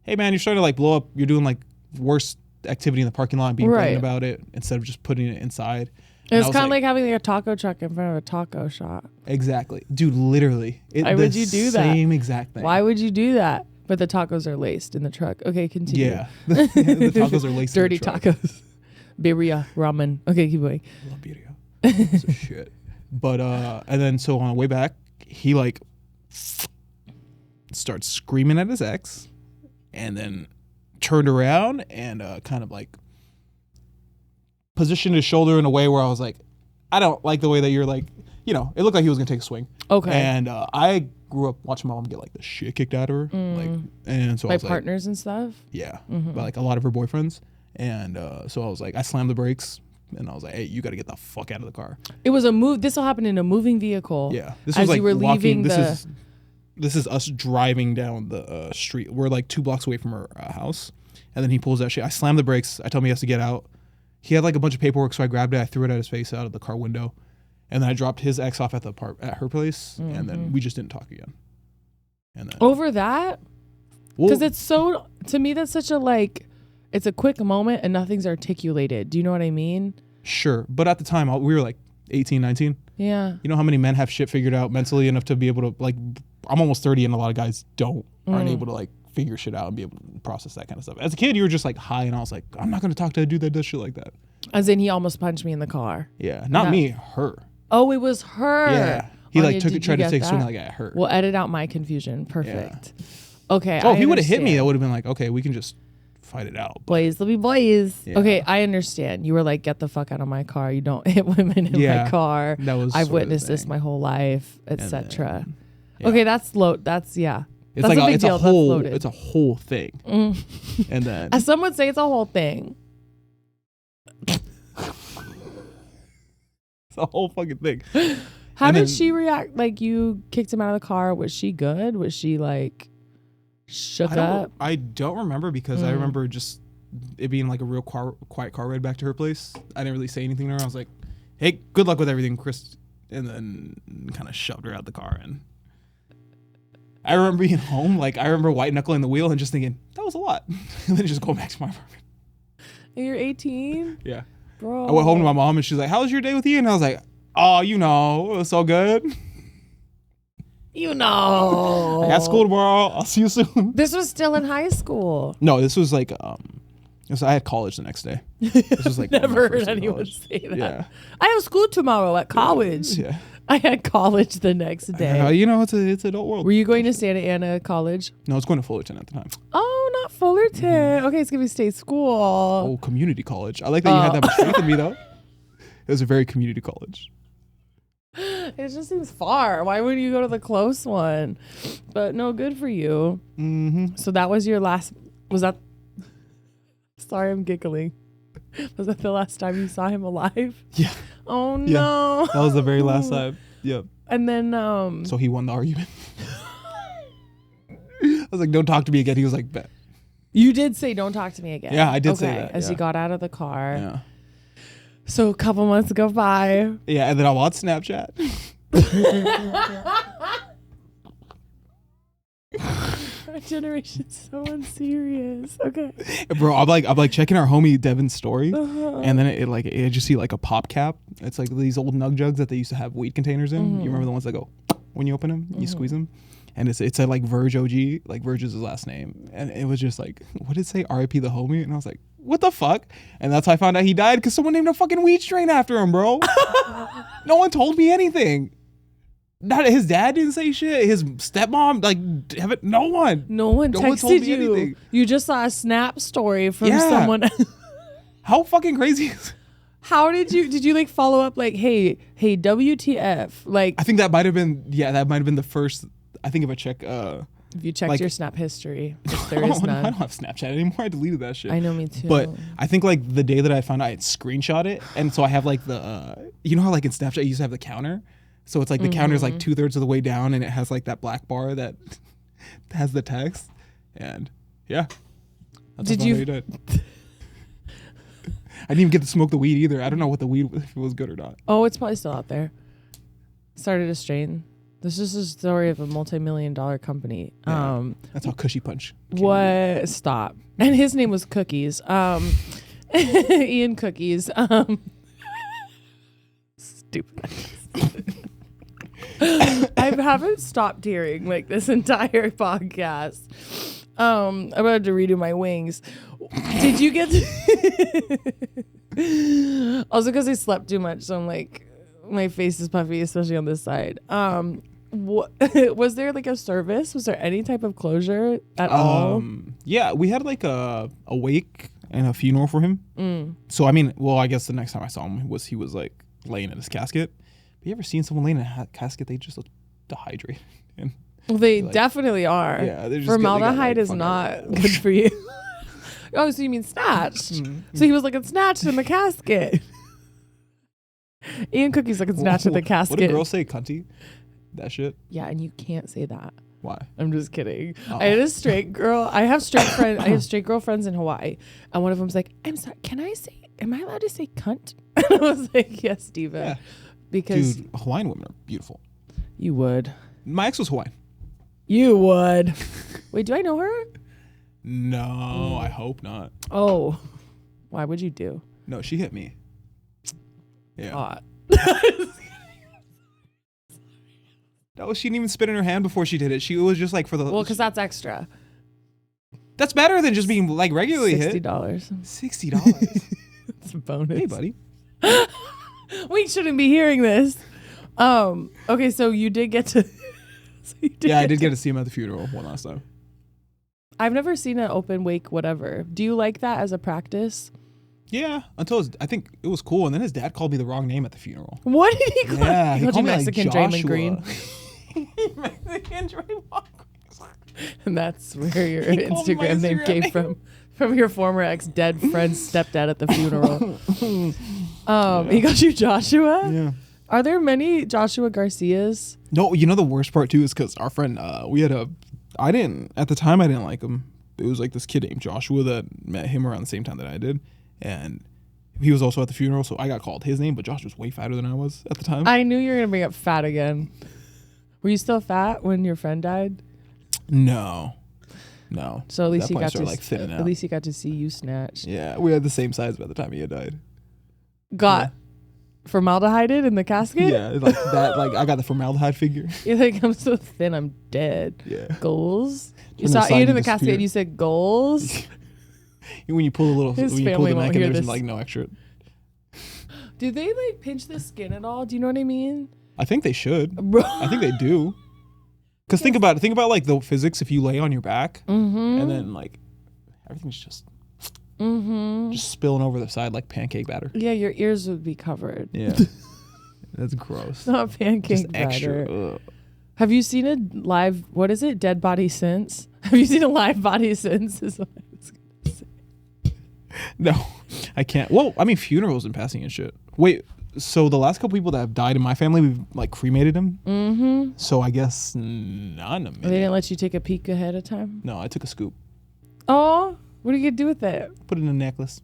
hey man, you're starting to like blow up. You're doing like worse activity in the parking lot and being blatant about it instead of just putting it inside. It's kind of like having like a taco truck in front of a taco shop. Exactly, dude. Literally, why would you do that? Same exact thing. Why would you do that? But the tacos are laced in the truck. Okay, continue. Yeah, the tacos are laced. Dirty in the truck. tacos, birria, ramen. Okay, keep going. I love birria. So shit. But and then so on the way back, he like starts screaming at his ex, and then turned around and kind of like positioned his shoulder in a way where I was like, I don't like the way that you're like, you know, it looked like he was gonna take a swing. Okay. And I grew up watching my mom get like the shit kicked out of her, like, and so by I was partners and stuff. Yeah, by like a lot of her boyfriends, and so I was like, I slammed the brakes. And I was like, hey, you got to get the fuck out of the car. It was a move. This all happened in a moving vehicle. Yeah. This was as like you were walking, leaving this is us driving down the street. We're like 2 blocks away from our house. And then he pulls that shit. I slammed the brakes. I told him he has to get out. He had like a bunch of paperwork, so I grabbed it. I threw it at his face out of the car window. And then I dropped his ex off at her place. And then we just didn't talk again. And then over that? Because it's so, to me, that's such a like, it's a quick moment and nothing's articulated. Do you know what I mean? Sure. But at the time, we were like 18, 19. Yeah. You know how many men have shit figured out mentally enough to be able to, like, I'm almost 30 and a lot of guys aren't able to, like, figure shit out and be able to process that kind of stuff. As a kid, you were just, like, high, and I was like, I'm not going to talk to a dude that does shit like that. As in, he almost punched me in the car. Yeah. Not me, her. Oh, it was her. Yeah. He, like, tried to take a swing like at her. We'll edit out my confusion. Perfect. Yeah. Okay. So if he would have hit me, that would have been like, okay, we can just fight it out. Boys will be boys. Yeah. Okay, I understand. You were like, get the fuck out of my car. You don't hit women in my car. That was I've witnessed this my whole life, etc. Yeah. Okay, that's low. That's It's like it's a whole thing. And then as some would say, it's a whole thing. It's a whole fucking thing. How did she react? Like, you kicked him out of the car. Was she good? Was she like shook up? I don't remember because I remember just it being like a real quiet car ride back to her place. I didn't really say anything to her. I was like, hey, good luck with everything, Chris. And then kind of shoved her out the car. And I remember being home. Like, I remember white knuckling the wheel and just thinking, that was a lot. And then just going back to my apartment. And you're 18? Yeah. Bro. I went home to my mom and she's like, "How was your day with Ian?" And I was like, "Oh, it was so good. You know. I got school tomorrow. I'll see you soon." This was still in high school. No, this was like I had college the next day. This was like Never heard anyone say that. Yeah. I have school tomorrow at college. Yeah. I had college the next day. It's an adult world. Were you going to Santa Ana College? No, I was going to Fullerton at the time. Oh, not Fullerton. Okay, it's gonna be state school. Oh, community college. I like that you had that much faith in me though. It was a very community college. It just seems far. Why wouldn't you go to the close one? But no, good for you. Mm-hmm. So that was your last. Was that? Sorry, I'm giggling. Was that the last time you saw him alive? Yeah. Oh no. That was the very last time. Yep. And then So he won the argument. I was like, "Don't talk to me again." He was like, "Bet." you did say don't talk to me again. Yeah, I did say that, As yeah. you got out of the car. Yeah. So a couple months go by. Yeah, and then I'm on Snapchat. Our generation's so unserious. Okay. Bro, I'm like checking our homie Devin's story, Uh-huh. and then I just see like a pop cap. It's like these old nug jugs that they used to have weed containers in. You remember the ones that go when you open them, you squeeze them, and it said like Verge OG, like Verge is his last name, and it was just like, what did it say? R.I.P. the homie, and I was like, what the fuck? And that's how I found out he died because someone named a fucking weed strain after him, bro. No one told me anything. Not his dad didn't say shit. His stepmom, like, no one. No one told texted me you. anything. You just saw a snap story from Yeah. someone. How fucking crazy is? How did you like follow up like, hey, WTF? Like, I think that might have been the first. I think if I check, if you checked like- your snap history, if there I is don't none. have Snapchat anymore. I deleted that shit. I know, me too. But I think like the day that I found out, I had screenshot it, and so I have like the, you know how like in Snapchat you used to have the counter, so it's like the counter is like 2/3 of the way down, and it has like that black bar that has the text, and yeah. That's Did how I found out he died. I didn't even get to smoke the weed either. I don't know what the weed, if it was good or not. Oh, it's probably still out there. Started a strain. This is a story of a multi-million-dollar company. Yeah. That's how Cushy Punch. What? Stop. And his name was Cookies. Ian Cookies. Stupid. I haven't stopped hearing like this entire podcast. I'm about to redo my wings. Did you get to also because I slept too much, so I'm like my face is puffy, especially on this side. Was there like a service? Was there any type of closure at all? Yeah, we had like a wake and a funeral for him. So I mean, well, I guess the next time I saw him he was like laying in his casket. Have you ever seen someone laying in a casket? They just look dehydrated. And They like- definitely are. Yeah, they got, Formaldehyde like, is fucking- not good for you. Oh, so you mean snatched? So he was looking snatched in the casket. Ian Cookie's looking snatched in the casket. What did girls say, cunty? That shit? Yeah, and you can't say that. Why? I'm just kidding. Oh. I had a straight girl. I have straight friends. I have straight girlfriends in Hawaii, and one of them's like, "I'm sorry. Can I say? Am I allowed to say cunt?" And I was like, "Yes, Steven." Yeah. Because Dude, Hawaiian women are beautiful. you would. My ex was Hawaiian. You would. Wait, do I know her? No, I hope not. Oh, why would you do? No, she hit me. Yeah. Hot. She didn't even spit in her hand before she did it. She was just like for the. Well, because that's extra. That's better than just being like regularly hit. $60. $60. It's a bonus. Hey, buddy. We shouldn't be hearing this. Okay, so you did get to. Yeah, I did get to see him at the funeral one last time. I've never seen an open wake, whatever. Do you like that as a practice? Yeah, I think it was cool, and then his dad called me the wrong name at the funeral. What did he call? Yeah, He he called you called me like Mexican Draymond Green. Mexican Draymond Green. And that's where your He called me my Instagram name Instagram came name. from your former ex dead friend's stepdad at the funeral. He got you Joshua? Yeah. Are there many Joshua Garcias? No, you know the worst part too is because our friend, I didn't like him. It was like this kid named Joshua that met him around the same time that I did. And he was also at the funeral, so I got called his name, but Josh was way fatter than I was at the time. I knew you were going to bring up fat again. Were you still fat when your friend died? No. No. So at least that he point got started, to like thinning at out. least he got to see you snatch. Yeah, we had the same size by the time he had died. Got formaldehyded in the casket? Yeah, like that. Like I got the formaldehyde figure. You're like, I'm so thin, I'm dead. Yeah. Goals? You Turn to the saw side, Ian you in the casket disappear. and you said goals? When you pull the little, His when you pull family the won't neck and hear there's this. like no extra. Do they like pinch the skin at all? Do you know what I mean? I think they should. Bro. I think they do. Because think about it. Think about like the physics if you lay on your back and then like everything's just spilling over the side like pancake batter. Yeah, your ears would be covered. Yeah. That's gross. Not pancake Just extra. batter. Ugh. Have you seen a live, what is it? Dead body since? Have you seen a live body since? Is what I was gonna say. No, I can't. Well, I mean, funerals and passing and shit. Wait, so the last couple people that have died in my family, we've like cremated them. Mm-hmm. So I guess none of They me. didn't let you take a peek ahead of time? No, I took a scoop. Oh, what are you gonna do with it? Put it in a necklace.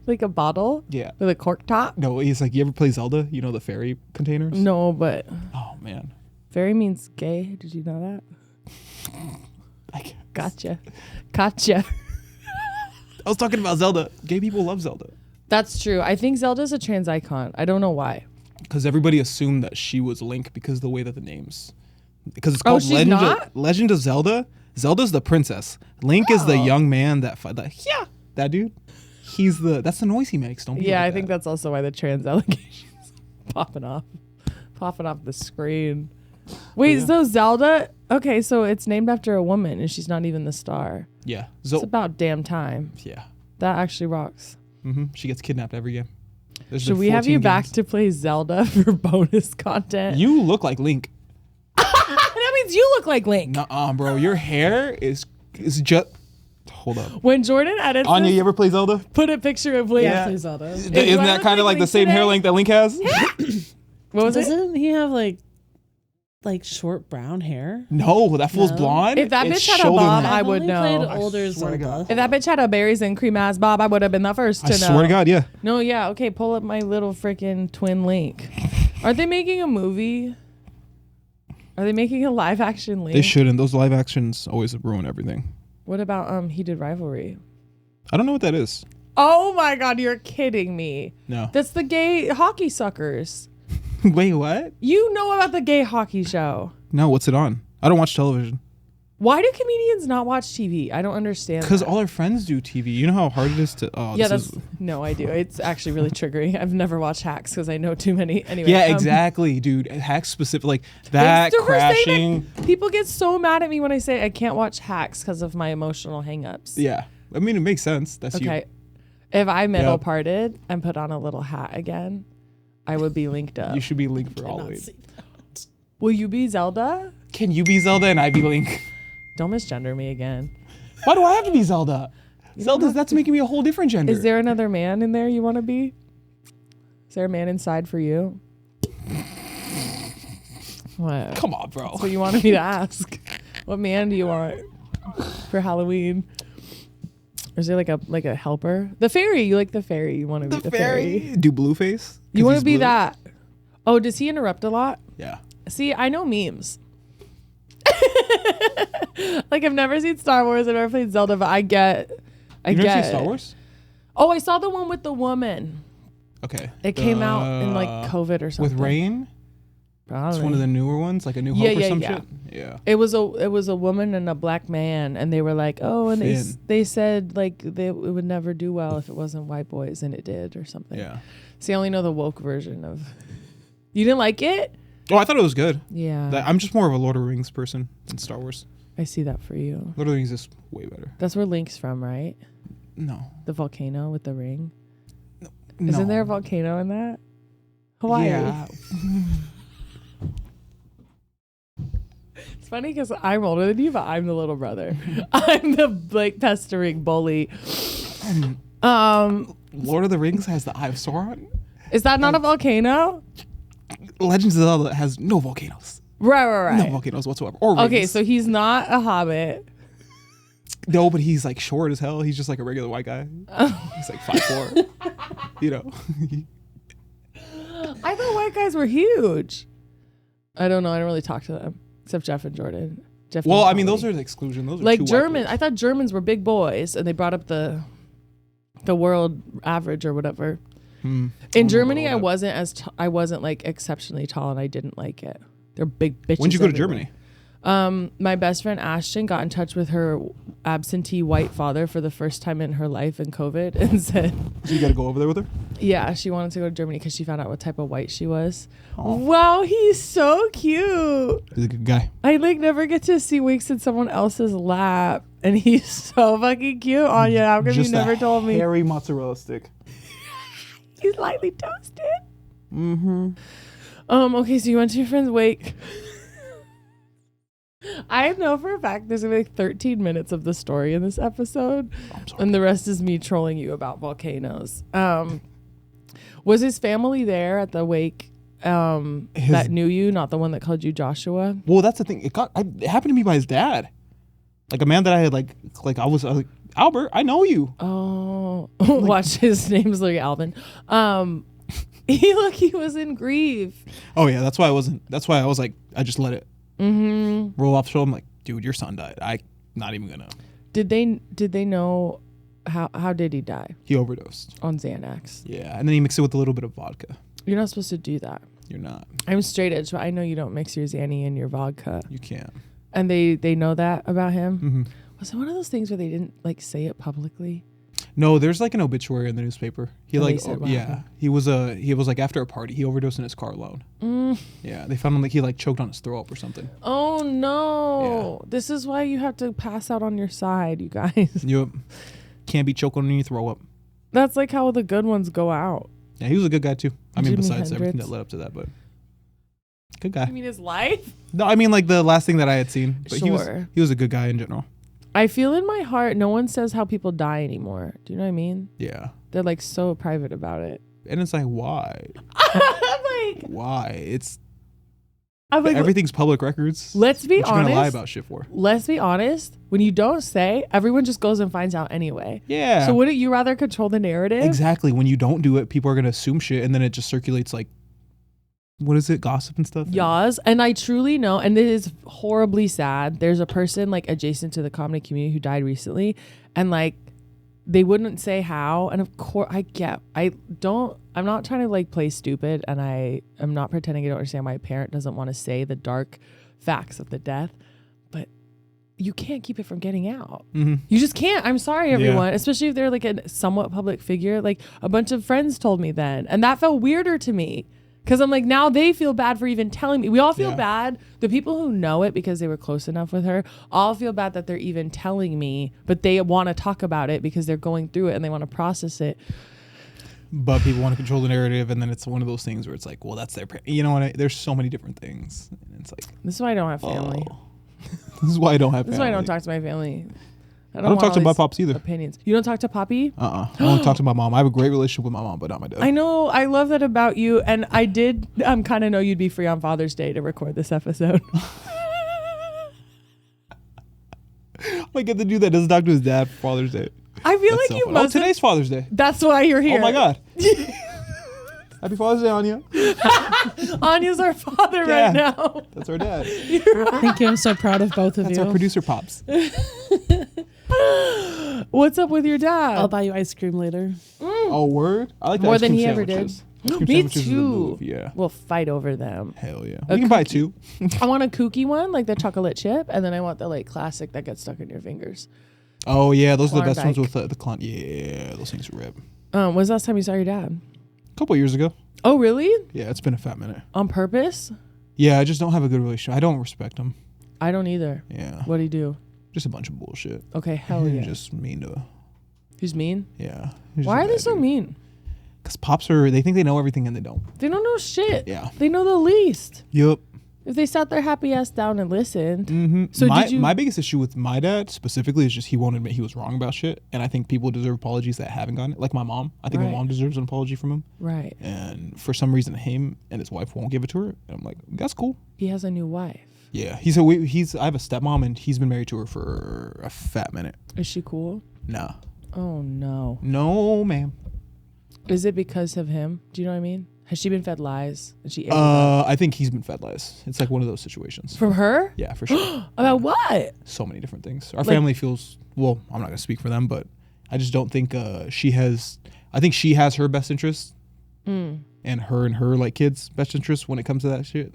Like a bottle Yeah. with a cork top? No, it's like, you ever play Zelda? You know the fairy containers? No, but Oh, man. fairy means gay. Did you know that? I guess. Gotcha. I was talking about Zelda. Gay people love Zelda. That's true. I think Zelda's a trans icon. I don't know why. Because everybody assumed that she was Link because of the way that the names. Because it's Oh, called she's Legend not? of Zelda. Zelda's the princess. Link is the Oh. young man that that dude. That's the noise he makes. Don't be Yeah, like I think that. that's also why the trans allegations popping off the screen. Wait, yeah. so Zelda? Okay, so it's named after a woman, and she's not even the star. Yeah. It's about damn time. Yeah. That actually rocks. She gets kidnapped every game. There's Should been we have 14 you back games. to play Zelda for bonus content? You look like Link. That means you look like Link. Nuh-uh, bro. Your hair is just. Hold up. When Jordan edits Anya, this, you ever play Zelda? put a picture of Link. Yeah, please Zelda. Isn't I that look kind of like like the Link same hair today? length that Link has? What was it? Doesn't he have like short brown hair? No, that fool's No. blonde. If that It's bitch had a shoulder bob, length. I I've would only know. played I older swear to Zelda. God. If that bitch had a berries and cream ass bob, I would have been the first to I know. swear to God, yeah. No, yeah, okay, pull up my little freaking twin Link. Aren't they making a movie? Are they making a live action Link? They shouldn't. Those live actions always ruin everything. What about Heated Rivalry? I don't know what that is. Oh my god, you're kidding me. No. That's the gay hockey suckers. Wait, what? You know about the gay hockey show. No, what's it on? I don't watch television. Why do comedians not watch TV? I don't understand. Because that. all our friends do TV. You know how hard it is to. Oh, Yeah, this that's is. no, I do. It's actually really triggering. I've never watched Hacks because I know too many. Anyway, Yeah, exactly, dude. Hacks specific, like that thanks to her crashing. saying that. People get so mad at me when I say I can't watch Hacks because of my emotional hangups. Yeah, I mean it makes sense. That's Okay. you. If I middle Yep. parted and put on a little hat again, I would be linked up. You should be Link for Cannot always. see that. Will you be Zelda? Can you be Zelda and I be Link? Don't misgender me again. Why do I have to be Zelda? That's making me a whole different gender. Is there another man in there you want to be? Is there a man inside for you? What? Come on, bro. That's what you wanted me to ask. What man do you want for Halloween? Or is there like a helper? The fairy. You like the fairy. You want to be the fairy. Do Blueface? You want to he's be blue? that. Oh, does he interrupt a lot? Yeah. See, I know memes. Like I've never seen Star Wars. I've never played Zelda, but I get. You never seen Star Wars? Oh, I saw the one with the woman. Okay. It came out in like COVID or something. With Rain. Probably. It's one of the newer ones, like A New Hope Yeah, or yeah, some yeah. shit. Yeah. It was a woman and a black man, and they were like, oh, and Finn. they said like it would never do well if it wasn't white boys, and it did or something. Yeah. See, I only know the woke version of. You didn't like it? Oh, I thought it was good. Yeah. I'm just more of a Lord of the Rings person than Star Wars. I see that for you. Lord of the Rings is way better. That's where Link's from, right? No. The volcano with the ring. No. Isn't there a volcano in that? Hawaii. Yeah. It's funny because I'm older than you, but I'm the little brother. I'm the like pestering bully. Lord of the Rings has the Eye of Sauron. Is that not a volcano? Legends of Zelda has no volcanoes. Right. No volcanoes whatsoever. Or rings. Okay, so he's not a hobbit. No, but he's like short as hell. He's just like a regular white guy. He's like 5'4". You know. I thought white guys were huge. I don't know. I don't really talk to them except Jeff and Jordan. Definitely Well, I mean, Polly. those are the exclusion. Those are like two white German. boys. I thought Germans were big boys, and they brought up the world average or whatever. In Germany, I wasn't like exceptionally tall, and I didn't like it. They're big bitches. When'd you go to everywhere. Germany? My best friend Ashton got in touch with her absentee white father for the first time in her life in COVID and said, So you got to go over there with her? yeah, she wanted to go to Germany because she found out what type of white she was. Oh. Wow, he's so cute. He's a good guy. I like never get to see Weeks in someone else's lap, and he's so fucking cute. Anya, how come you never told me? Hairy mozzarella stick. He's lightly toasted. Okay, so you went to your friend's wake. I know for a fact there's gonna be like 13 minutes of the story in this episode, and the rest is me trolling you about volcanoes. Was his family there at the wake? That knew you, not the one that called you Joshua. Well, that's the thing. It happened to me by his dad, like a man that I had like I was like, Albert, I know you. Oh, watch, his name's like Alvin. He was in grief. Oh yeah, that's why I was like, I just let it roll off the shoulder. I'm like, dude, your son died. I not even gonna. Did they know how did he die? He overdosed On Xanax. Yeah, and then he mixed it with a little bit of vodka. You're not supposed to do that. You're not. I'm straight edge, but I know you don't mix your Xanny and your vodka. You can't. And they know that about him. Was it one of those things where they didn't like say it publicly? No, there's like an obituary in the newspaper. He And they like said what yeah, happened? he was like after a party. He overdosed in his car alone. Yeah, they found him like he like choked on his throat up or something. Oh no! Yeah. This is why you have to pass out on your side, you guys. Yep. Can't be choking when you throw up. That's like how the good ones go out. Yeah, he was a good guy too. I mean, Jimi besides everything Hendrix. that led up to that, but good guy. You mean his life? No, I mean like the last thing that I had seen. But Sure. he was a good guy in general. I feel in my heart, no one says how people die anymore. Do you know what I mean? Yeah. They're like so private about it. And it's like, why? Why? I'm like, Everything's public records. let's be What you gonna lie honest. about shit for? Let's be honest. When you don't say, everyone just goes and finds out anyway. Yeah. So wouldn't you rather control the narrative? Exactly. When you don't do it, people are gonna assume shit, and then it just circulates like, what is it, gossip and stuff? Yaws. And I truly know, and it is horribly sad. There's a person like adjacent to the comedy community who died recently, and like they wouldn't say how. And of course, I'm not trying to like play stupid, and I am not pretending I don't understand. My parent doesn't want to say the dark facts of the death, but you can't keep it from getting out. You just can't. I'm sorry, everyone, especially if they're like a somewhat public figure. Like a bunch of friends told me then, and that felt weirder to me. Because I'm like, now they feel bad for even telling me. We all feel bad. The people who know it because they were close enough with her all feel bad that they're even telling me, but they want to talk about it because they're going through it and they want to process it. But people want to control the narrative, and then it's one of those things where it's like, well, that's their, you know what? There's so many different things. And it's like, This is why I don't have family. this is why I don't have This is family. why I don't talk to my family. I don't want talk to all my these pops either. Opinions. You don't talk to Poppy? I don't talk to my mom. I have a great relationship with my mom, but not my dad. I know. I love that about you. And I did kind of know you'd be free on Father's Day to record this episode. I get the dude that doesn't talk to his dad for Father's Day. I feel That's like so you funny. must. Today's Father's Day. That's why you're here. Oh my God. Happy Father's Day, Anya. Anya's our father Yeah. right now. That's our dad. Thank you. I'm so proud of both of That's you. our producer pops. What's up with your dad? I'll buy you ice cream later. Oh, word? I like the More ice than cream he ever sandwiches. did. Ice cream Me sandwiches is a too. move, yeah. We'll fight over them. Hell yeah. A We can buy cookie. two. I want a kooky one, like the chocolate chip, and then I want the like classic that gets stuck in your fingers. Oh, yeah. Those are the best ones Klondike. with the clon. Yeah, those things rip. When's the last time you saw your dad? A couple years ago. Oh, really? Yeah, it's been a fat minute. On purpose? Yeah, I just don't have a good relationship. I don't respect him. I don't either. Yeah. What'd he do? Just a bunch of bullshit. Okay, hell He's yeah. just mean to. He's mean? Yeah. Why are they so mean? Because pops they think they know everything and they don't. They don't know shit. Yeah. They know the least. Yup. If they sat their happy ass down and listened. Mm-hmm. So my, did you? my biggest issue with my dad specifically is just he won't admit he was wrong about shit. And I think people deserve apologies that haven't gotten it. Like my mom. I think Right. my mom deserves an apology from him. Right. And for some reason, him and his wife won't give it to her. And I'm like, that's cool. He has a new wife. Yeah. I have a stepmom and he's been married to her for a fat minute. Is she cool? Nah. Oh no. No, ma'am. Is it because of him? Do you know what I mean? Has she been fed lies? And she I think he's been fed lies. It's like one of those situations. from her? Yeah, for sure. About what? So many different things. Our family feels, well, I'm not going to speak for them, but I just don't think she has, I think she has her best interest and her like kids' best interest when it comes to that shit.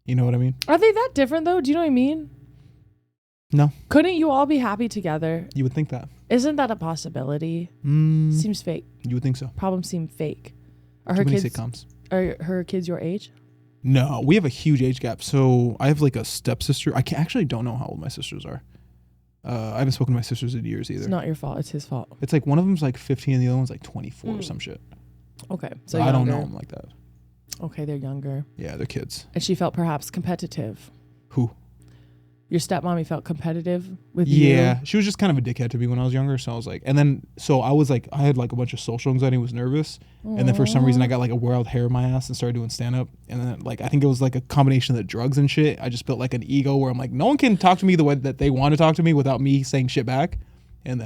You know what I mean? Are they that different though? Do you know what I mean? No. Couldn't you all be happy together? You would think that. Isn't that a possibility? Seems fake. You would think so. Problems seem fake. Are Too her many kids sitcoms. Are her kids your age? No, we have a huge age gap. So I have like a stepsister. I actually don't know how old my sisters are. I haven't spoken to my sisters in years either. It's not your fault. It's his fault. It's like one of them's like 15 and the other one's like 24 or some shit. Okay. So I don't know them like that. Okay, they're younger. Yeah, they're kids. And she felt perhaps competitive. Who? Your stepmommy felt competitive with you? Yeah, she was just kind of a dickhead to me when I was younger. So I was like, and then, so I was like, I had like a bunch of social anxiety, was nervous. Aww. And then for some reason I got like a wild hair in my ass and started doing stand up. And then like, I think it was like a combination of the drugs and shit. I just built like an ego where I'm like, no one can talk to me the way that they want to talk to me without me saying shit back. And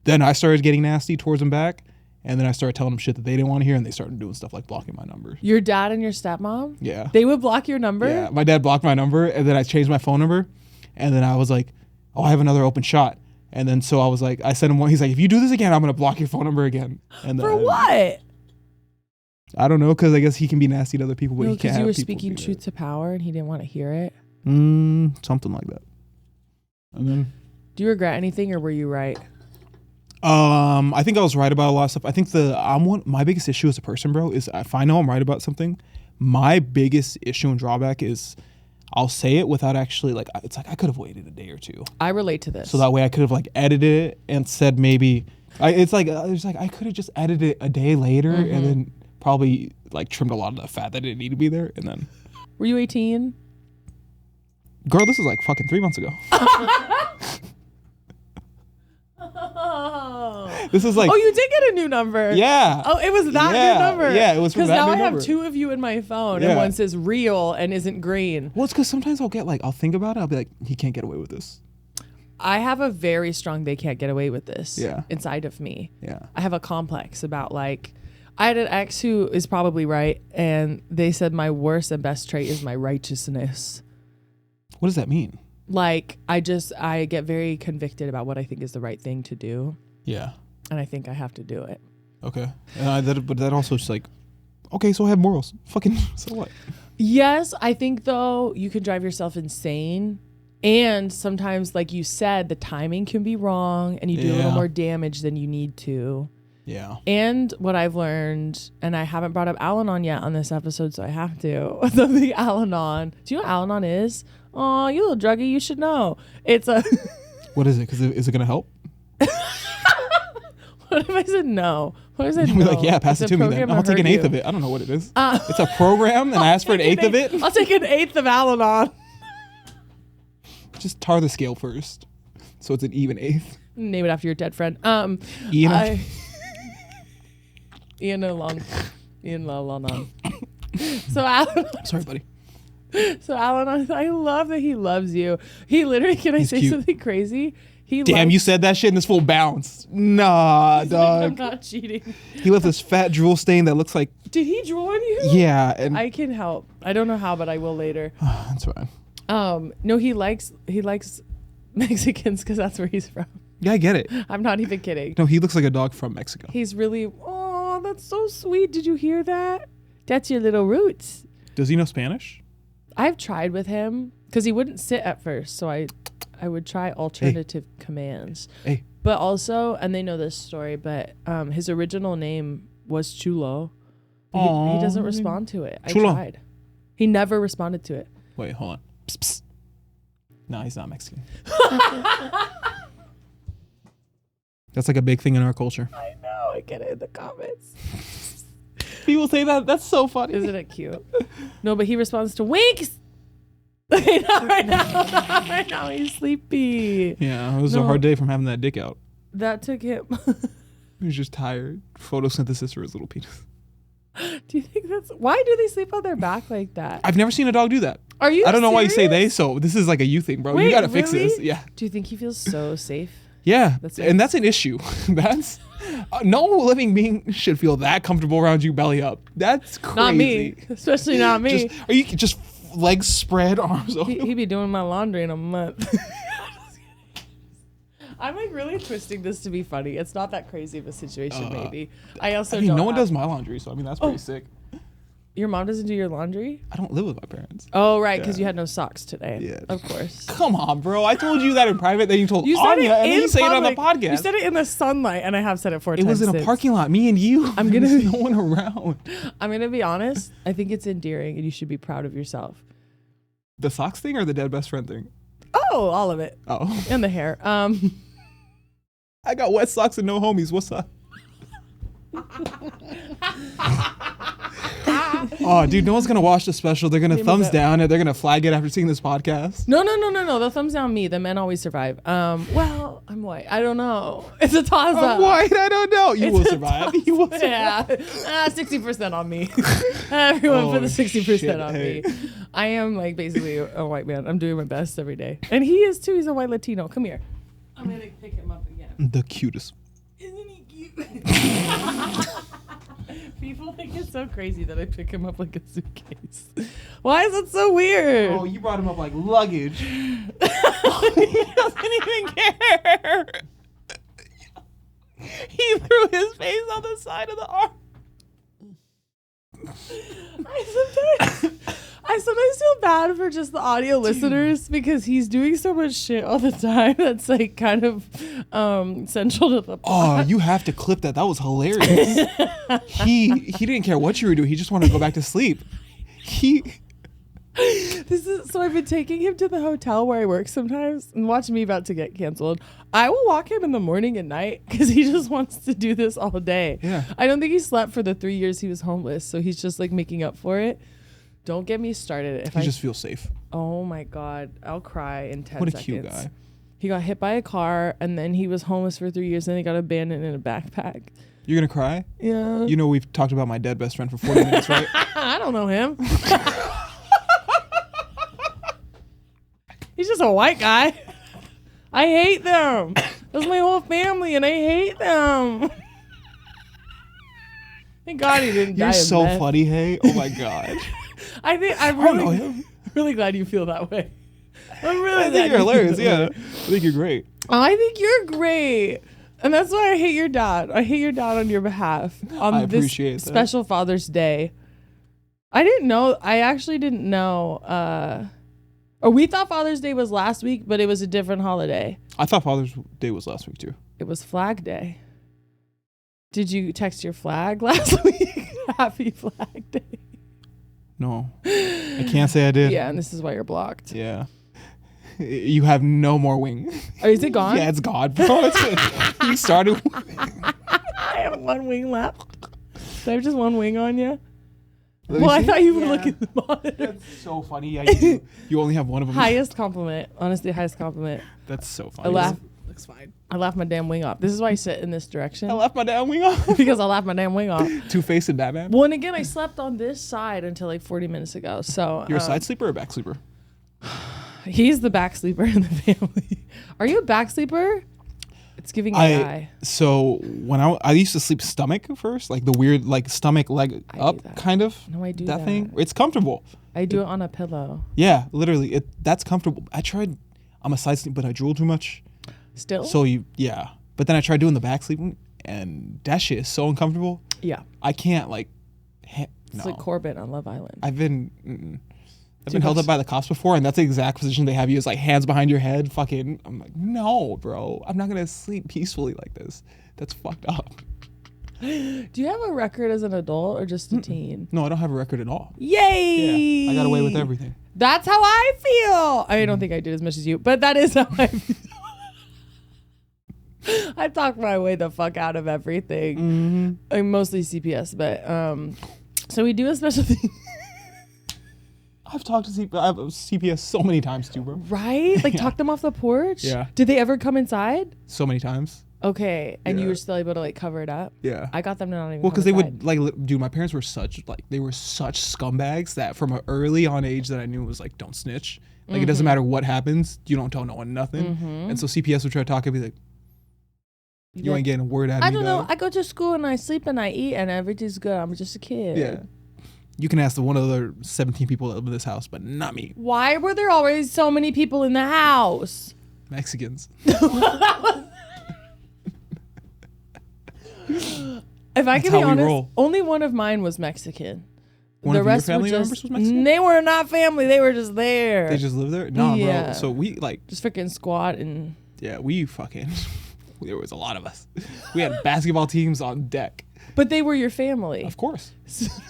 then I started getting nasty towards them back. And then I started telling them shit that they didn't want to hear, and they started doing stuff like blocking my number. Your dad and your stepmom? Yeah. They would block your number? Yeah. My dad blocked my number, and then I changed my phone number. And then I was like, oh, I have another open shot. And then so I was like, I sent him one. He's like, if you do this again, I'm going to block your phone number again. And For what? I don't know, because I guess he can be nasty to other people, but No, he can't because you have were people speaking be truth to power and he didn't want to hear it? Something like that. And then... Do you regret anything or were you right? I think I was right about a lot of stuff. I think my biggest issue as a person, bro, is if I know I'm right about something, my biggest issue and drawback is I'll say it without actually like, it's like I could have waited a day or two. I relate to this. So that way I could have like edited it and said maybe, it's like I could have just edited it a day later and then probably like trimmed a lot of the fat that didn't need to be there. And then. Were you 18? Girl, this is like fucking 3 months ago. This is like, oh, you did get a new number. Yeah. Oh, it was that new number. Yeah, it was from that new number. Because now I have two of you in my phone, and one says real and isn't green. Well, it's because sometimes I'll think about it. I'll be like, he can't get away with this. I have a very strong they can't get away with this inside of me. Yeah. I have a complex about like, I had an ex who is probably right, and they said my worst and best trait is my righteousness. What does that mean? Like, I get very convicted about what I think is the right thing to do. Yeah. And I think I have to do it. Okay. But that also just like, okay, so I have morals. Fucking, so what? Yes, I think though you can drive yourself insane. And sometimes, like you said, the timing can be wrong and you do a little more damage than you need to. Yeah. And what I've learned, and I haven't brought up Al-Anon yet on this episode, so I have to. The Al-Anon. Do you know what Al-Anon is? Oh, you little druggie, you should know. It's a... What is it? Because is it going to help? What if I said no? What if I said You'll no? be like, yeah, pass It's it a to me then. program I'll take an eighth you. of it. I don't know what it is. It's a program, and I asked for an eighth of it? I'll take an eighth of Al-Anon. Just tar the scale first. So it's an even eighth. Name it after your dead friend. Ian. Ian Al-Anon. So Al-Anon. Sorry, buddy. So Al-Anon, I love that he loves you. He literally, can I say cute. something crazy? Damn, you said that shit and this fool bounced. Nah, dog. I'm not cheating. He left this fat drool stain that looks like... Did he drool on you? Yeah. And I can help. I don't know how, but I will later. That's fine. No, he likes Mexicans because that's where he's from. Yeah, I get it. I'm not even kidding. No, he looks like a dog from Mexico. He's really, oh, that's so sweet. Did you hear that? That's your little roots. Does he know Spanish? I've tried with him because he wouldn't sit at first. So I would try alternative commands. Hey. But also, and they know this story, but his original name was Chulo. He doesn't respond to it. Chulo. I tried. He never responded to it. Wait, hold on. Psst, psst. No, he's not Mexican. That's like a big thing in our culture. I know. I get it in the comments. People say that. That's so funny. Isn't it cute? No, but he responds to winks. Right now he's sleepy. Yeah, it was a hard day from having that dick out. That took him. He was just tired. Photosynthesis for his little penis. Do you think that's why do they sleep on their back like that? I've never seen a dog do that. Are you? I don't know why you say serious? they. So this is like a you thing, bro. Wait, you gotta fix really? this. Yeah. Do you think he feels so safe? Yeah, That's and that's an issue. That's No living being should feel that comfortable around you belly up. That's crazy. Not me, especially not me. Are you just legs spread, arms open? He be doing my laundry in a month. I'm like really twisting this to be funny. It's not that crazy of a situation, maybe. I mean, no one does my laundry, so I mean that's pretty sick. Your mom doesn't do your laundry? I don't live with my parents. Oh, right, because you had no socks today. Yeah. Of course. Come on, bro. I told you that in private, then you told You said Anya, it and then you say it on the public. podcast. You said it in the sunlight, and I have said it 4 times It was in a since. parking lot, me and you. I'm gonna There's be- no one around. I'm going to be honest. I think it's endearing, and you should be proud of yourself. The socks thing or the dead best friend thing? Oh, all of it. Oh. And the hair. I got wet socks and no homies. What's up? Oh, dude, no one's gonna watch the special. They're gonna thumbs down it. They're gonna flag it after seeing this podcast. No. The thumbs down me. The men always survive. Well, I'm white. I don't know. It's a toss up. I'm white. I don't know. You will survive. You will survive. Yeah. 60% on me. Everyone put the 60% on me. I am like basically a white man. I'm doing my best every day. And he is too. He's a white Latino. Come here. I'm going to pick him up again. The cutest. Isn't he cute? People think it's so crazy that I pick him up like a suitcase. Why is it so weird? Oh, you brought him up like luggage. He doesn't even care. He threw his face on the side of the arm. I sometimes feel bad for just the audio listeners because he's doing so much shit all the time that's like kind of central to the plot. Oh, you have to clip that. That was hilarious. He didn't care what you were doing. He just wanted to go back to sleep. So I've been taking him to the hotel where I work sometimes, and watch me about to get canceled. I will walk him in the morning and night because he just wants to do this all day. Yeah. I don't think he slept for the 3 years he was homeless, so he's just like making up for it. Don't get me started. He just feels safe. Oh my God, I'll cry in 10 seconds. What a cute guy. He got hit by a car, and then he was homeless for 3 years, and he got abandoned in a backpack. You're gonna cry? Yeah. You know we've talked about my dead best friend for 40 minutes, right? I don't know him. He's just a white guy. I hate them. That's my whole family, and I hate them. Thank God he didn't die. You're so meth. funny, hey. Oh my God. I'm really glad you feel that way. I'm really I glad think you're you feel hilarious. that Yeah. way. I think you're great. I think you're great. And that's why I hate your dad. I hate your dad on your behalf. On I this appreciate that. special Father's Day. I actually didn't know. Or we thought Father's Day was last week, but it was a different holiday. I thought Father's Day was last week too. It was Flag Day. Did you text your flag last week? Happy Flag Day. No. I can't say I did. Yeah, and this is why you're blocked. Yeah. You have no more wing. Oh, is it gone? Yeah, it's gone, bro. You started. I have one wing left. Do I have just one wing on you? Let me Well, I see. thought you would look at the monitor. That's so funny. Yeah, you do. You only have one of them. Highest compliment. Honestly, highest compliment. That's so funny. I laugh. Looks fine. I laugh my damn wing off. This is why I sit in this direction. I left my damn wing off. Because I laugh my damn wing off. Two-Face and Batman. Well, and again, I slept on this side until like 40 minutes ago. So You're a side sleeper or a back sleeper? he's the back sleeper in the family. Are you a back sleeper? It's giving AI. So when I used to sleep stomach first, like the weird like stomach leg I up do that. kind of. No, I do that that. thing. It's comfortable. I do it on a pillow. Yeah, literally. That's comfortable. I tried. I'm a side sleep, but I drool too much. Still? So yeah. But then I tried doing the back sleeping, and that shit is so uncomfortable. Yeah. I can't like. It's like Corbett on Love Island. I've been held up by the cops before, and that's the exact position they have you, is like hands behind your head. Fucking, I'm like, no, bro, I'm not gonna sleep peacefully like this. That's fucked up. Do you have a record as an adult or just a teen? No, I don't have a record at all. Yay! Yeah, I got away with everything. That's how I feel. I don't think I did as much as you, but that is how I feel. I talk my way the fuck out of everything. I'm mostly CPS, but so we do a special thing. I've talked to CPS so many times too, bro. Right? Like talk them off the porch? Yeah. Did they ever come inside? So many times. Okay. And you Yeah. were still able to like cover it up? Yeah. I got them to not even Well, come because they inside. would dude, my parents were such scumbags that from an early on age that I knew was like, don't snitch. Like it doesn't matter what happens, you don't tell no one nothing. And so CPS would try to talk and be like, You ain't getting a word out of me. I don't know. dog. I go to school and I sleep and I eat and everything's good. I'm just a kid. Yeah. You can ask the one other 17 people that live in this house, but not me. Why were there always so many people in the house? Mexicans. If I That's can be how we honest, roll. only one of mine was Mexican. One The of your rest family were members just was Mexican? they were not family. They were just there. They just live there? No, Yeah. bro. So we like, just freaking squat and yeah, we fucking, there was a lot of us. We had basketball teams on deck. but they were your family. Of course.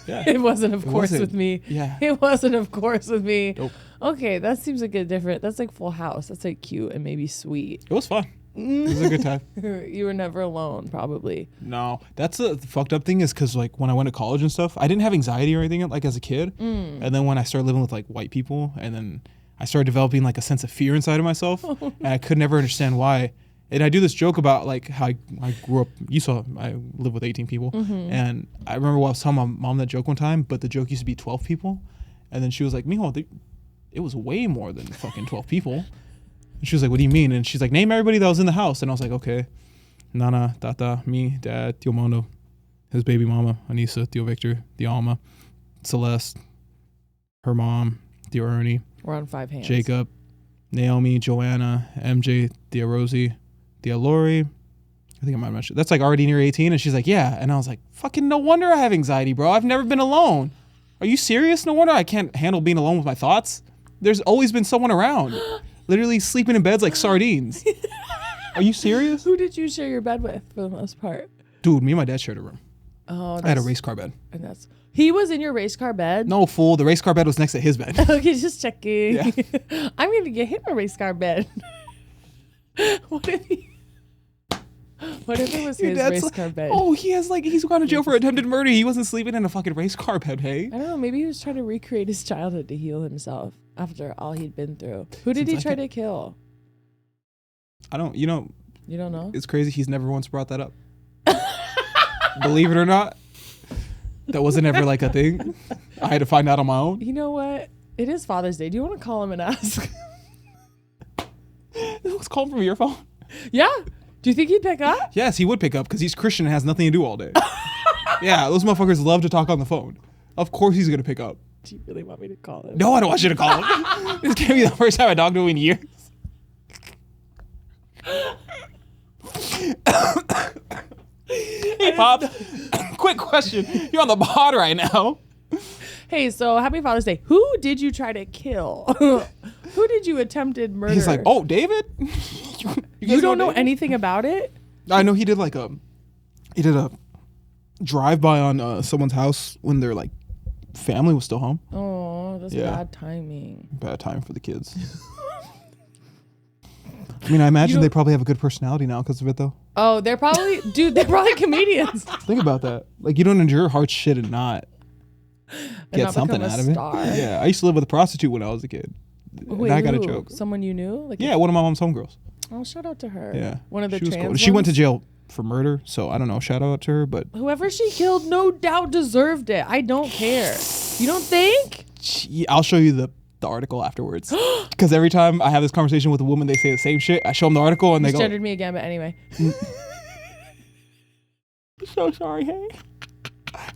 Yeah. It wasn't of It course wasn't. with me. Yeah. It wasn't of course with me. Nope. Okay, that seems like a different. That's like Full House. That's like cute and maybe sweet. It was fun. It was a good time. You were never alone, probably. No, that's the fucked up thing is because like when I went to college and stuff, I didn't have anxiety or anything like as a kid. And then when I started living with like white people, and then I started developing like a sense of fear inside of myself, and I could never understand why. And I do this joke about like how I grew up. You saw I live with 18 people, and I remember I was telling my mom that joke one time, but the joke used to be 12 people, and then she was like, "Mijo, it was way more than fucking 12 people." And she was like, "What do you mean?" And she's like, "Name everybody that was in the house." And I was like, "Okay, Nana, Tata, me, Dad, Tio Mono, his baby mama, Anissa, Tio Victor, Tio Alma, Celeste, her mom, Tio Ernie, We're on 5 hands. Jacob, Naomi, Joanna, MJ, Tia Rosie, Tia Lori." I think I might mention that's like already near 18. And she's like, "Yeah." And I was like, "Fucking no wonder I have anxiety, bro. I've never been alone. Are you serious? No wonder I can't handle being alone with my thoughts. There's always been someone around. Literally sleeping in beds like sardines. Are you serious?" Who did you share your bed with for the most part? Dude, me and my dad shared a room. Oh, I had a race car bed. And that's he was in your race car bed. No, fool. The race car bed was next to his bed. Okay, just checking. Yeah. I'm gonna get him a race car bed. What if it was Your his dad's race like, car bed? Oh, he's gone to jail for attempted murder. He wasn't sleeping in a fucking race car bed, hey? I don't know. Maybe he was trying to recreate his childhood to heal himself after all he'd been through. Who did he Seems try like to kill? I don't, You don't know? it's crazy. He's never once brought that up. Believe it or not, that wasn't ever like a thing. I had to find out on my own. You know what? It is Father's Day. Do you want to call him and ask? It was called from your phone. Yeah. Do you think he'd pick up? Yes, he would pick up because he's Christian and has nothing to do all day. Yeah, those motherfuckers love to talk on the phone. Of course he's going to pick up. Do you really want me to call him? No, I don't want you to call him. This can't be the first time I talked to him in years. Hey, Pop. Quick question. You're on the pod right now. Hey, so happy Father's Day. Who did you try to kill? Who did you attempted murder? He's like, "Oh, David? You don't know David?" anything about it? I know he did a drive-by on someone's house when their like family was still home. Oh, that's Yeah. bad timing. Bad time for the kids. I mean, I imagine they probably have a good personality now because of it, though. Oh, they're probably comedians. Think about that. Like, you don't endure hard shit and not get not something become a out of it. star. Yeah, I used to live with a prostitute when I was a kid. Wait, And I got a who? joke. Someone you knew? Like Yeah, one of my mom's homegirls. Oh, shout out to her. Yeah, One of the she was trans cool. She went to ones? jail for murder, so I don't know. Shout out to her, but Whoever she killed, no doubt deserved it. I don't care. You don't think? I'll show you the article afterwards. Because every time I have this conversation with a woman, they say the same shit. I show them the article and they go, Misgendered me again, but anyway. "So sorry, hey."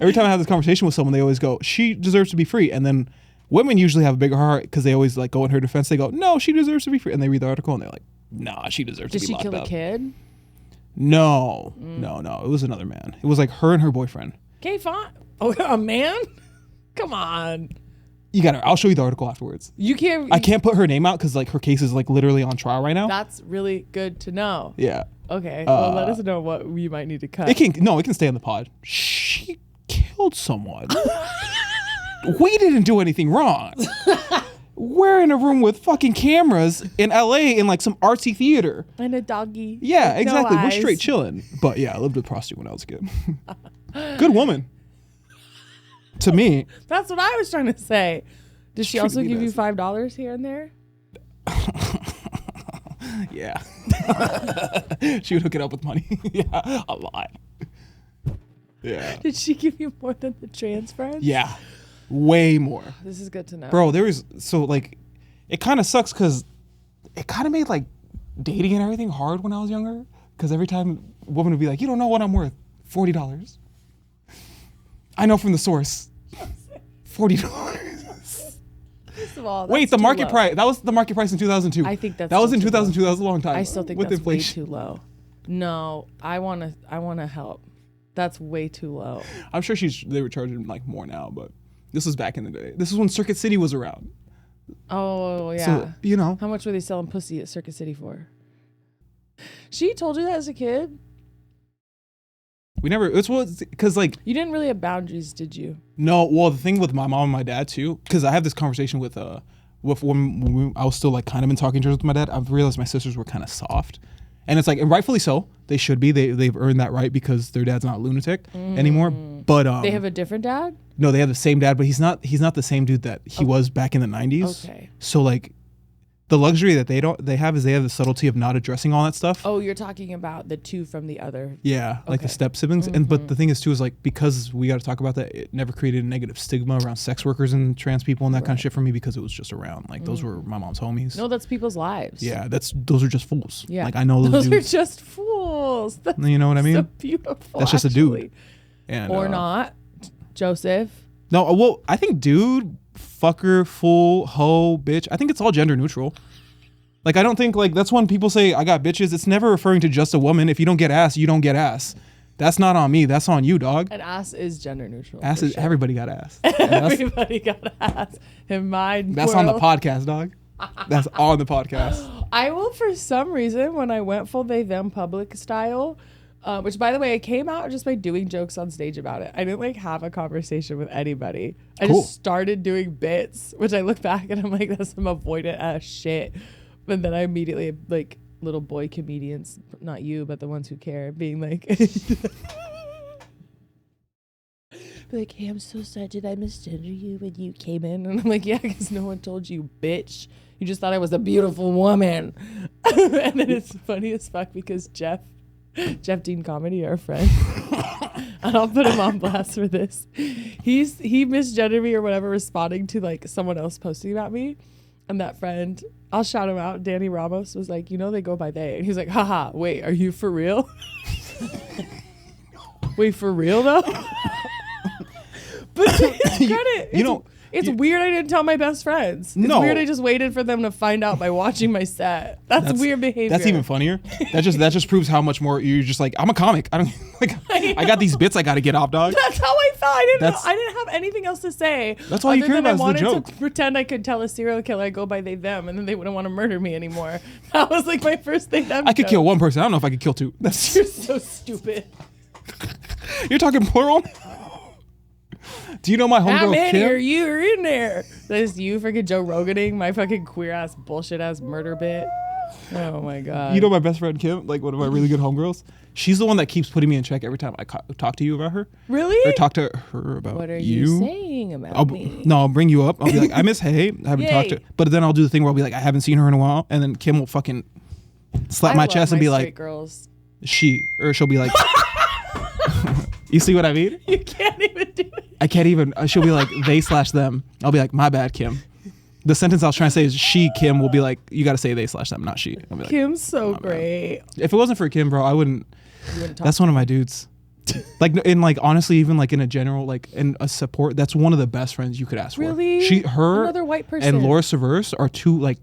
Every time I have this conversation with someone, they always go, "She deserves to be free." And then women usually have a bigger heart because they always like go in her defense. They go, "No, she deserves to be free." And they read the article and they're like, "Nah, she deserves Did to be she locked kill up." a kid? No. It was another man. It was like her and her boyfriend. Okay, fine. Oh, a man? Come on. You got her. I'll show you the article afterwards. You can't. I can't put her name out because like her case is like literally on trial right now. That's really good to know. Yeah. Okay. Well, let us know what we might need to cut. It can stay on the pod. She killed someone. We didn't do anything wrong. We're in a room with fucking cameras in LA in like some artsy theater. And a doggy. Yeah, with no exactly. We're eyes. straight chilling. But yeah, I lived with a prostitute when I was a kid. Good woman. To me. That's what I was trying to say. Did she Treated also me give you nice. $5 here and there? Yeah. She would hook it up with money. Yeah, a lot. Yeah. Did she give you more than the trans friends? Yeah. Way more. This is good to know. Bro, it kind of sucks because it kind of made like dating and everything hard when I was younger Because every time a woman would be like, you don't know what I'm worth. $40. I know from the source. $40. First of all, Wait, the market price. That was the market price in 2002. I think that was in 2002. That was a long time. I still think with that's inflation. way too low. No, I wanna help. That's way too low. I'm sure they were charging like more now, but this was back in the day. This is when Circuit City was around. Oh yeah. So, you know. How much were they selling pussy at Circuit City for? She told you that as a kid? We never, it's because like. You didn't really have boundaries, did you? No, well, the thing with my mom and my dad too, because I have this conversation with when I was still like kind of in talking terms with my dad, I've realized my sisters were kind of soft. And it's like, and rightfully so, they should be. They've earned that right because their dad's not a lunatic anymore. But they have a different dad? No, they have the same dad, but he's not the same dude that he was back in the 90s. Okay. So like the luxury that they have is they have the subtlety of not addressing all that stuff. Oh, you're talking about the two from the other. Yeah, like the step siblings. And but the thing is too is like, because we got to talk about that, it never created a negative stigma around sex workers and trans people and that kind of shit for me, because it was just around. Like those were my mom's homies. No, that's people's lives. Yeah, those are just fools. Yeah. Like I know those are dudes. just fools. That's You know what I mean? so beautiful. That's just a actually. dude. And, Or not. Joseph. No, well, I think dude, fucker, fool, hoe, bitch. I think it's all gender neutral. Like, I don't think, like, that's when people say, I got bitches. It's never referring to just a woman. If you don't get ass, you don't get ass. That's not on me. That's on you, dog. And ass is gender neutral. Ass is, everybody got ass. Everybody got ass. In my That's world. on the podcast, dog. That's on the podcast. I will, for some reason, when I went full they them public style, which, by the way, I came out just by doing jokes on stage about it. I didn't like have a conversation with anybody. I just started doing bits, which I look back and I'm like, that's some avoidant ass shit. But then I immediately, like, little boy comedians, not you, but the ones who care, being like, be like, hey, I'm so sorry. Did I misgender you when you came in? And I'm like, yeah, because no one told you, bitch. You just thought I was a beautiful woman. And then it's funny as fuck because Jeff Dean Comedy, our friend, and I'll put him on blast for this. He misgendered me or whatever, responding to like someone else posting about me. And that friend, I'll shout him out, Danny Ramos, was like, you know, they go by they. And he's like, haha, wait, are you for real? Wait, for real though? But to his credit, it's weird I didn't tell my best friends. It's weird I just waited for them to find out by watching my set. That's weird behavior. That's even funnier. That just proves how much more you're just like, I'm a comic. I don't like I got these bits I gotta get off, dog. That's how I felt. I didn't have anything else to say. That's all you care about is the joke. I wanted to pretend I could tell a serial killer I go by they them, and then they wouldn't want to murder me anymore. That was like my first thing. I could kill one person. I don't know if I could kill two. You're so stupid. You're talking plural? Do you know my homegirl I'm in Kim? here, you're in there. That's you freaking Joe Roganing my fucking queer ass bullshit ass murder bit. Oh my god. You know my best friend Kim, like one of my really good homegirls? She's the one that keeps putting me in check every time I talk to you about her. Really? Or talk to her about what are you saying about me? No, I'll bring you up. I'll be like, I miss Hay. I haven't talked to her. But then I'll do the thing where I'll be like, I haven't seen her in a while. And then Kim will fucking slap my chest and be like, girls. Or she'll be like, you see what I mean? You can't even do it. I can't even. She'll be like, they/them. I'll be like, my bad, Kim. The sentence I was trying to say is she, Kim, will be like, you got to say they/them, not she. I'll be like, Kim's so great. If it wasn't for Kim, bro, I wouldn't. Talk that's one of my dudes. Like, in like, honestly, even like in a general, like in a support, that's one of the best friends you could ask for. Really? Her, another white person, and Laura Severse are two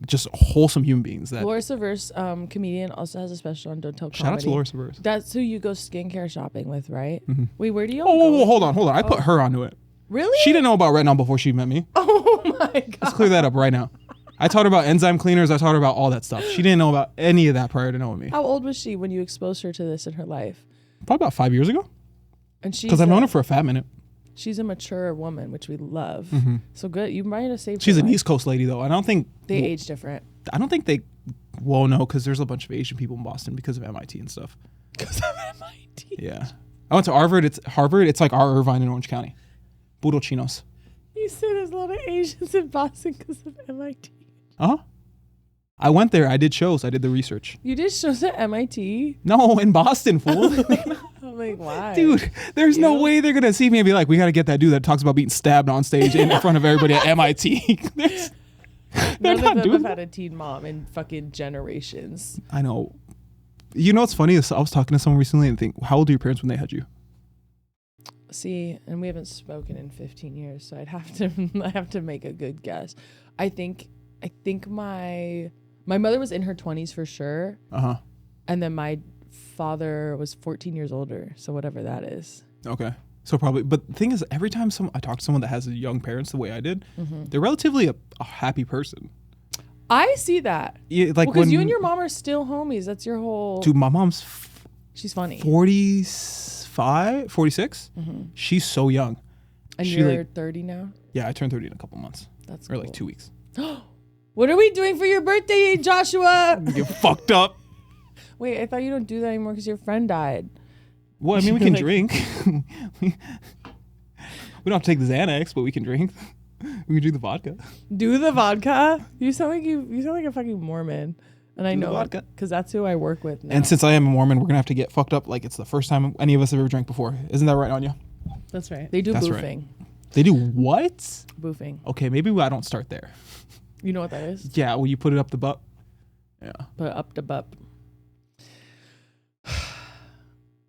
just wholesome human beings. That Laura Severse, comedian, also has a special on Don't Tell Comedy. Shout out to Laura Severse. That's who you go skincare shopping with, right? Mm-hmm. Wait, where do you? Oh, hold on. I put her onto it. Really? She didn't know about retinol before she met me. Oh my god. Let's clear that up right now. I taught her about enzyme cleaners. I taught her about all that stuff. She didn't know about any of that prior to knowing me. How old was she when you exposed her to this in her life? Probably about 5 years ago. And she's because I've known her for a fat minute. She's a mature woman, which we love. Mm-hmm. So good. You might have saved. She's an East Coast lady, though. I don't think they age different. I don't think they. Well, no, because there's a bunch of Asian people in Boston because of MIT and stuff. Because of MIT. Yeah, I went to Harvard. It's like our Irvine in Orange County. Puro chinos. You say there's a lot of Asians in Boston because of MIT. Uh huh. I went there. I did shows. I did the research. You did shows at MIT? No, in Boston, fool. I'm like, why? Dude, there's no way they're going to see me and be like, we got to get that dude that talks about being stabbed on stage in front of everybody at MIT. None not of them doing have had a teen mom in fucking generations. I know. You know what's funny is I was talking to someone recently and think, how old are your parents when they had you? See, and we haven't spoken in 15 years, so I'd have to I have to make a good guess. I think my mother was in her 20s for sure. Uh-huh. And then my father was 14 years older, so whatever that is. Okay. So probably, but the thing is, every time I talk to someone that has young parents the way I did, they're relatively a happy person. I see that. Yeah, like because you and your mom are still homies. That's your whole... Dude, my mom's... She's funny. 46? She's so young. And you're 30 now? Yeah, I turned 30 in a couple months. That's Or cool. like 2 weeks. What are we doing for your birthday, Joshua? Get fucked up. Wait, I thought you don't do that anymore because your friend died. Well, I mean, we can drink. We don't have to take the Xanax, but we can drink. We can drink the vodka. Do the vodka? You sound like a fucking Mormon. And I Do the know vodka. because that's who I work with now. And since I am a Mormon, we're going to have to get fucked up like it's the first time any of us have ever drank before. Isn't that right, Anya? That's right. They do That's boofing. right. They do what? Boofing. Okay, maybe I don't start there. You know what that is? Yeah, well, you put it up the butt. Yeah. Put up the butt.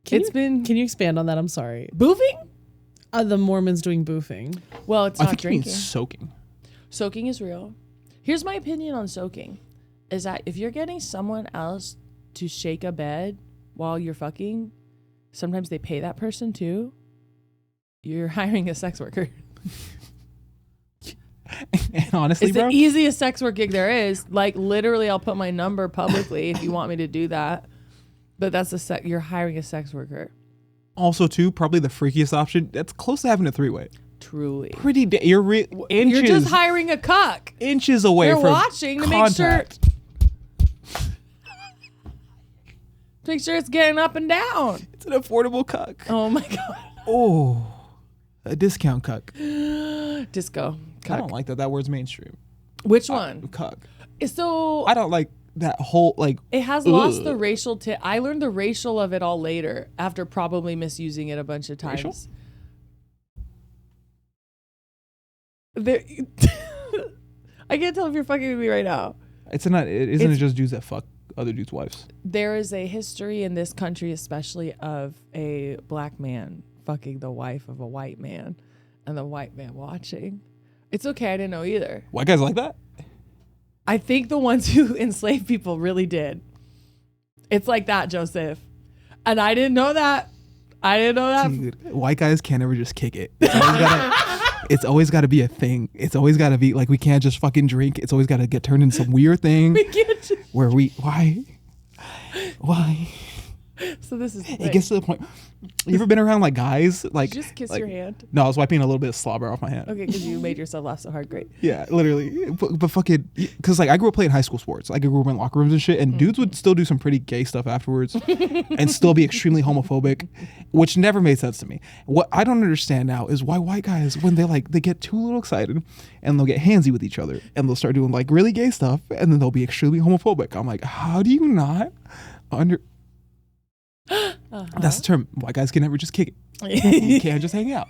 Can you expand on that? I'm sorry. Boofing? The Mormons doing boofing. Well, it's I not think you mean drinking. soaking. Soaking is real. Here's my opinion on soaking. Is that if you're getting someone else to shake a bed while you're fucking, sometimes they pay that person too. You're hiring a sex worker. And honestly, It's bro, the easiest sex work gig there is. Like literally, I'll put my number publicly if you want me to do that. But that's you're hiring a sex worker. also too, probably the freakiest option. That's close to having a three-way. Truly. Pretty. You're inches. You're just hiring a cuck. Inches away They're from watching to contact. make sure it's getting up and down. It's an affordable cuck. Oh my god. Oh, a discount cuck. Disco. I don't like that. That word's mainstream. Which one? Cuck. So I don't like that whole like. it has lost the racial I learned the racial of it all later after probably misusing it a bunch of times. Racial? I can't tell if you're fucking with me right now. Isn't it just dudes that fuck other dudes' wives? There is a history in this country, especially of a black man fucking the wife of a white man and the white man watching. It's okay. I didn't know either. White guys like that? I think the ones who enslaved people really did. It's like that, Joseph. And I didn't know that. Dude, white guys can't ever just kick it. It's always got to be a thing. It's always got to be like, we can't just fucking drink. It's always got to get turned into some weird thing We can't just... where why? So this is... It gets to the point. You ever been around like guys? Like, Did you just kiss like- your hand? No, I was wiping a little bit of slobber off my hand. Okay, because you made yourself laugh so hard. Great. Yeah, literally. But fucking, because like I grew up playing high school sports. Like I grew up in locker rooms and shit, and dudes would still do some pretty gay stuff afterwards, and still be extremely homophobic, which never made sense to me. What I don't understand now is why white guys, when they get too little excited, and they'll get handsy with each other, and they'll start doing like really gay stuff, and then they'll be extremely homophobic. I'm like, how do you not under? That's the term. White guys can never just kick it. You can't just hang out.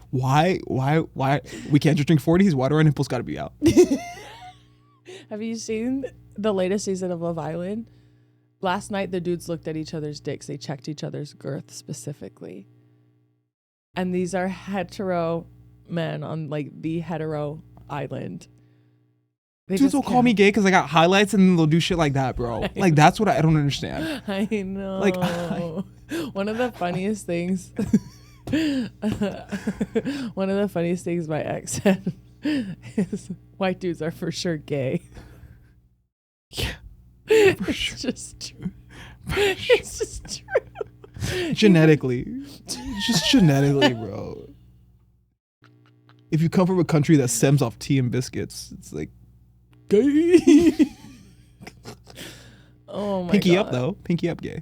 Why? We can't just drink 40s. Why do our nipples got to be out? Have you seen the latest season of Love Island? Last night, the dudes looked at each other's dicks. They checked each other's girth specifically. And these are hetero men on like the hetero island. They Dudes just will call me gay because I got highlights, and then they'll do shit like that, bro. Like that's what I don't understand. I know. Like, one of the funniest things. One of the funniest things my ex said is white dudes are for sure gay. Yeah, It's sure. just true. It's just true. Genetically, just genetically, bro. If you come from a country that stems off tea and biscuits, it's like gay. Oh my Pinky God. up though. Pinky up, gay.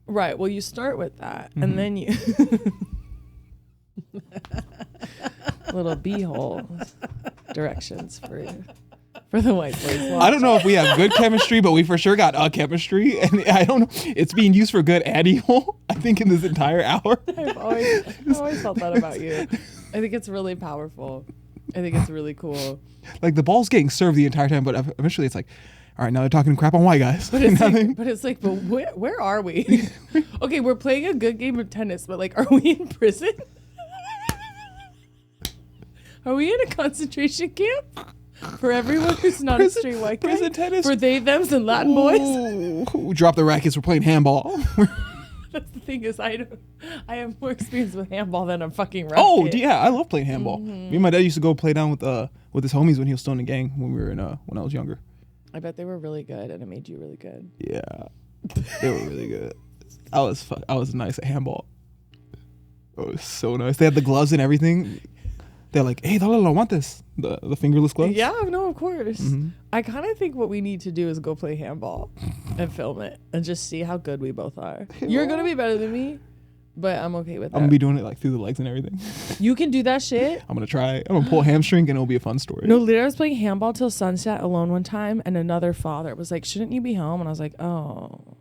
Right. Well, you start with that, and then you little beehole directions for the white boys. I don't know if we have good chemistry, but we for sure got chemistry, and I don't know. It's being used for good and evil. I think in this entire hour. I've always felt that about you. I think it's really powerful. I think it's really cool. Like the ball's getting served the entire time, but eventually it's like, all right, now they're talking crap on white guys. But it's like, but where are we? Okay, we're playing a good game of tennis, but like, are we in prison? Are we in a concentration camp? For everyone who's not a straight white guy? Prison tennis. For they, thems, and Latin boys? Ooh, drop the rackets. We're playing handball. That's the thing is, I have more experience with handball than a fucking racket. Oh yeah, I love playing handball. Me and my dad used to go play down with his homies when he was still in the gang when we were when I was younger. I bet they were really good, and it made you really good. Yeah, they were really good. I was nice at handball. It was so nice. They had the gloves and everything. They're like, hey, dale lo guantes. The fingerless gloves. Yeah, no, of course. I kind of think what we need to do is go play handball and film it and just see how good we both are. You're going to be better than me, but I'm okay with that. I'm going to be doing it like through the legs and everything. You can do that shit? I'm going to try. I'm going to pull a hamstring and it'll be a fun story. No, literally, I was playing handball till sunset alone one time, and another father was like, shouldn't you be home? And I was like, oh,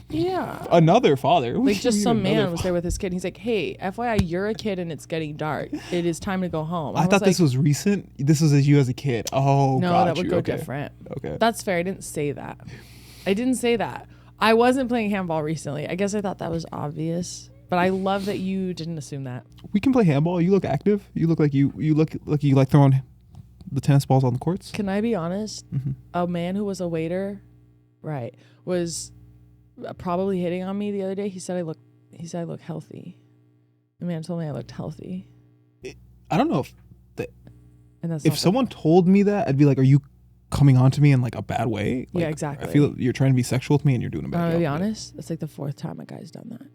yeah. Another father? Like, just some man was there with his kid. He's like, hey, FYI, you're a kid and it's getting dark. It is time to go home. I thought this was recent. This was as you as a kid. Oh, no, that would go different. Okay. That's fair. I didn't say that. I wasn't playing handball recently. I guess I thought that was obvious. But I love that you didn't assume that. We can play handball. You look active. You look like you like throwing the tennis balls on the courts. Can I be honest? A man who was a waiter, was probably hitting on me the other day. He said I look healthy. The man told me I looked healthy. I don't know if someone fair. told me that, I'd be like, are you coming on to me in like a bad way? Like, yeah, exactly. I feel you're trying to be sexual with me and you're doing a bad job. To be honest, it's like the 4th time a guy's done that.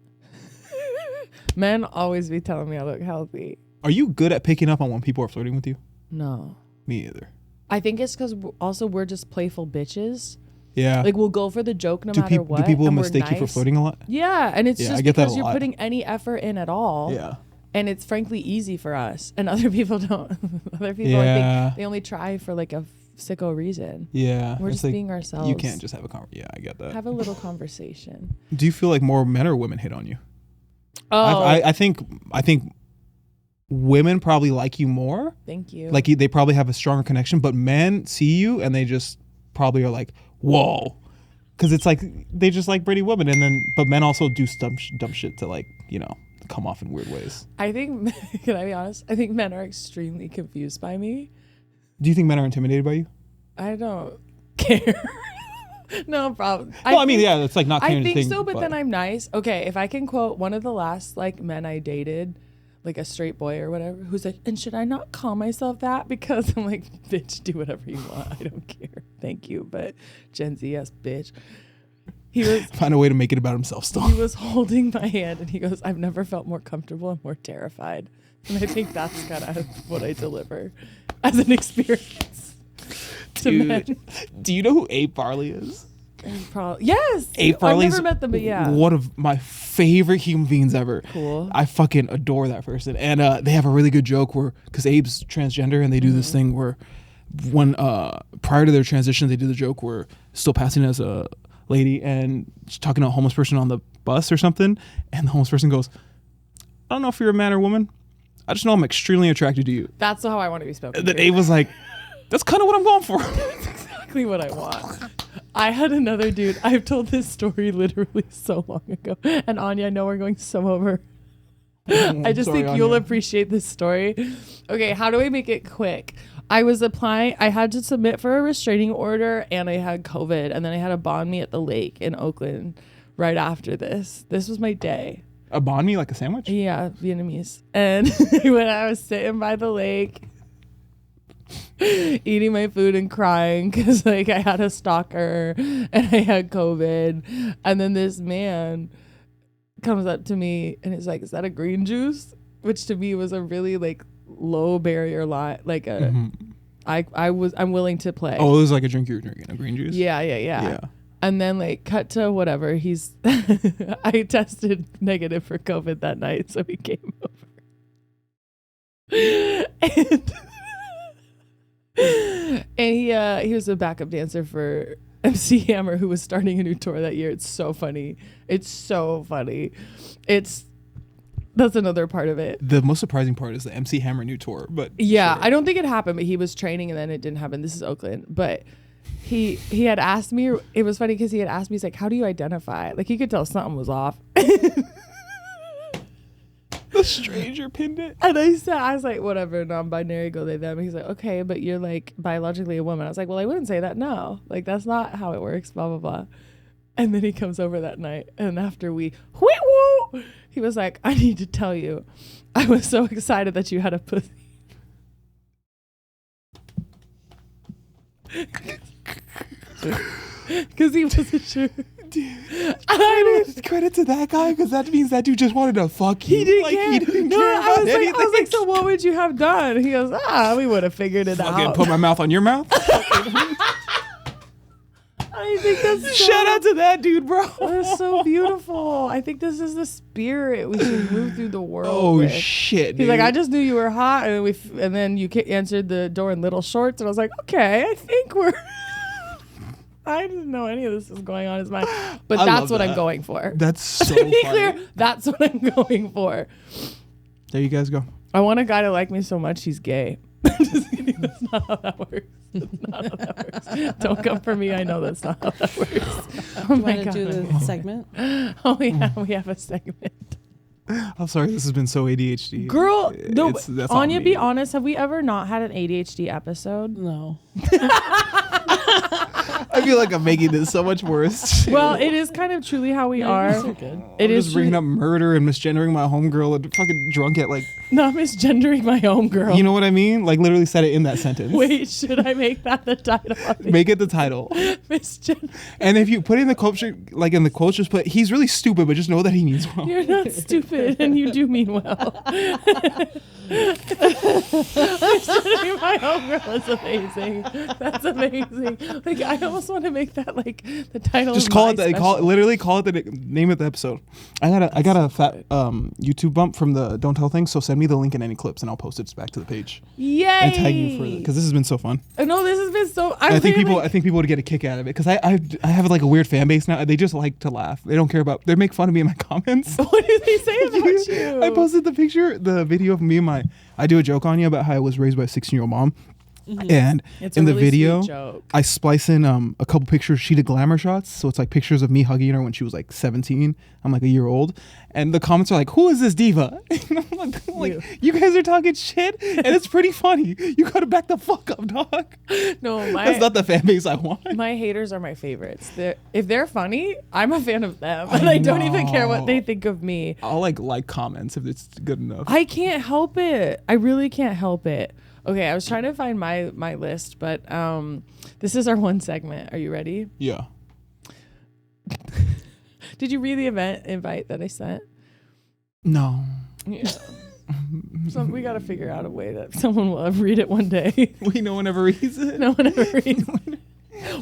Men always be telling me I look healthy. Are you good at picking up on when people are flirting with you? No. Me either. I think it's because also we're just playful bitches. Yeah. Like, we'll go for the joke no matter what. Do people and mistake you for flirting a lot? Yeah, and it's just because you're putting any effort in at all. Yeah. And it's frankly easy for us. And other people don't. Other people, I think, they only try for like a sicko reason. Yeah. We're just being ourselves. You can't just have a conversation. Yeah, I get that. Have a little conversation. Do you feel like more men or women hit on you? Oh. I think women probably like you more. Thank you. Like they probably have a stronger connection, but men see you and they just probably are like, whoa. Because it's like they just like pretty women, but men also do dumb shit to like, come off in weird ways. I think, can I be honest? I think men are extremely confused by me. Do you think men are intimidated by you? I don't care. No problem. Well, it's like not caring. I think so, but then I'm nice. Okay, if I can quote one of the last like men I dated, like a straight boy or whatever, who's like, and should I not call myself that? Because I'm like, bitch, do whatever you want. I don't care. Thank you. But Gen Z ass bitch. He was find a way to make it about himself still. He was holding my hand and he goes, I've never felt more comfortable and more terrified. And I think that's kind of what I deliver as an experience. Dude, do you know who Abe Farley is? Yes. Abe Farley's I've never met them, but yeah. One of my favorite human beings ever. Cool. I fucking adore that person. And they have a really good joke where, because Abe's transgender and they do this thing where when prior to their transition, they do the joke where still passing as a lady and talking to a homeless person on the bus or something. And the homeless person goes, I don't know if you're a man or woman. I just know I'm extremely attracted to you. That's how I want to be spoken and then to. Abe was like, that's kind of what I'm going for. That's exactly what I want. I had another dude. I've told this story literally so long ago. And Anya, I know we're going so over. I just think you'll appreciate this story. Okay, how do I make it quick? I was applying. I had to submit for a restraining order and I had COVID. And then I had a banh mi at the lake in Oakland right after this. This was my day. A banh mi, like a sandwich? Yeah, Vietnamese. And when I was sitting by the lake, eating my food and crying because like I had a stalker and I had COVID, and then this man comes up to me and is like, is that a green juice? Which to me was a really like low barrier line, like a I'm willing to play. Oh, it was like a drink you were drinking, a green juice? Yeah. And then like cut to whatever, he's I tested negative for COVID that night, so he came over. And he was a backup dancer for MC Hammer, who was starting a new tour that year. It's so funny. It's That's another part of it. The most surprising part is the MC Hammer new tour. But Yeah, sure. I don't think it happened, but he was training and then it didn't happen. This is Oakland. But he had asked me, it was funny because he had asked me, he's like, how do you identify? Like, he could tell something was off. The stranger pinned it. And I was like, whatever, non-binary, go they, them. He's like, okay, but you're like biologically a woman. I was like, well, I wouldn't say that, no. Like, that's not how it works, blah, blah, blah. And then he comes over that night, and after we, whee-woo, he was like, I need to tell you, I was so excited that you had a pussy. Because he wasn't sure. Credit to that guy, because that means that dude just wanted to fuck you. He didn't like, care. He didn't No, care about anything. I was like, so what would you have done? He goes, we would have figured it Fucking out. put my mouth on your mouth. I think that's so, Shout out to that dude, bro. that's so beautiful. I think this is the spirit we should move through the world. Oh with. shit, dude. He's like, I just knew you were hot, and then you answered the door in little shorts, and I was like, okay, I think we're. I didn't know any of this was going on in his mind, but I that's love what I'm that. going for. That's so To be funny. clear, that's what I'm going for. There you guys go. I want a guy to like me so much he's gay. Just kidding. That's not how that works. That's not how that works. Don't come for me. I know that's not how that works. Oh You my want to do god. the segment? Oh yeah, we have a segment. I'm sorry, this has been so ADHD. Girl, no, That's on Anya, me. be honest. Have we ever not had an ADHD episode? No. I feel like I'm making this so much worse. Well, it is kind of truly how we are. These are good. It I'm is just bringing true- up murder and misgendering my homegirl and fucking drunk at like, not misgendering my homegirl. you know what I mean? Like literally said it in that sentence. Wait, should I make that the title? Make it the title. Misgender. And if you put in the culture, like in the quotes, just put, he's really stupid, but just know that he means well. You're not stupid, and you do mean well. Misgendering my homegirl is amazing. That's amazing. Like, I almost want to make that like the title. Just of call my it that. special. Literally call it the name of the episode. I got a fat YouTube bump from the Don't Tell thing. So send me the link in any clips and I'll post it back to the page Yay! and tag you for it because this has been so fun. No, this has been so. I think people would get a kick out of it because I have like a weird fan base now. They just like to laugh. They don't care about. They make fun of me in my comments. What do they say about you? I posted the video of me and I do a joke on you about how I was raised by a 16-year-old mom. And It's a in the really video, sweet joke. I splice in a couple pictures. She did glamour shots, so it's like pictures of me hugging her when she was like 17. I'm like a year old, and the comments are like, "Who is this diva?" And I'm like, you guys are talking shit, and it's pretty funny. You gotta back the fuck up, dog. No, That's not the fan base I want. my haters are my favorites. If they're funny, I'm a fan of them, and I don't even care what they think of me. I'll like comments if it's good enough. I can't help it. I really can't help it. Okay, I was trying to find my list, but this is our one segment. Are you ready? Yeah. Did you read the invite that I sent? No. Yeah. So we got to figure out a way that someone will read it one day. No one ever reads it. No one ever reads it.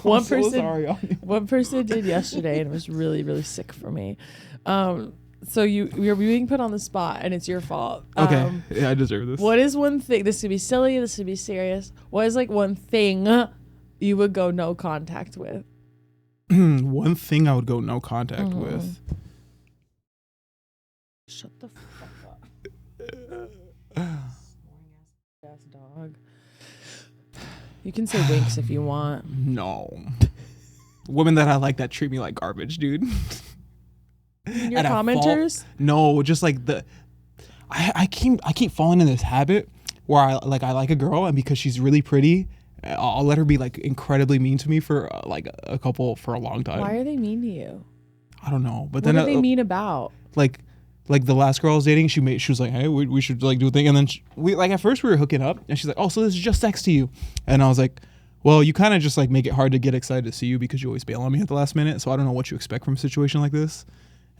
One so person, sorry, Anya. one person did yesterday, and it was really, really sick for me. So you're being put on the spot, and it's your fault. Okay. Yeah, I deserve this. What is one thing? This could be silly. This could be serious. What is like one thing you would go no contact with? One thing I would go no contact with. Shut the fuck up. Ass dog. You can say winks if you want. No. Women that I like that treat me like garbage, dude. Your And I commenters? No, just like I keep falling in this habit where I like a girl, and because she's really pretty, I'll let her be like incredibly mean to me for like for a long time. Why are they mean to you? I don't know, but What then are they mean about? like the last girl I was dating, she was like, hey, we should like do a thing, and then we like at first we were hooking up, and she's like, oh, so this is just sex to you, and I was like, well, you kind of just like make it hard to get excited to see you because you always bail on me at the last minute, so I don't know what you expect from a situation like this.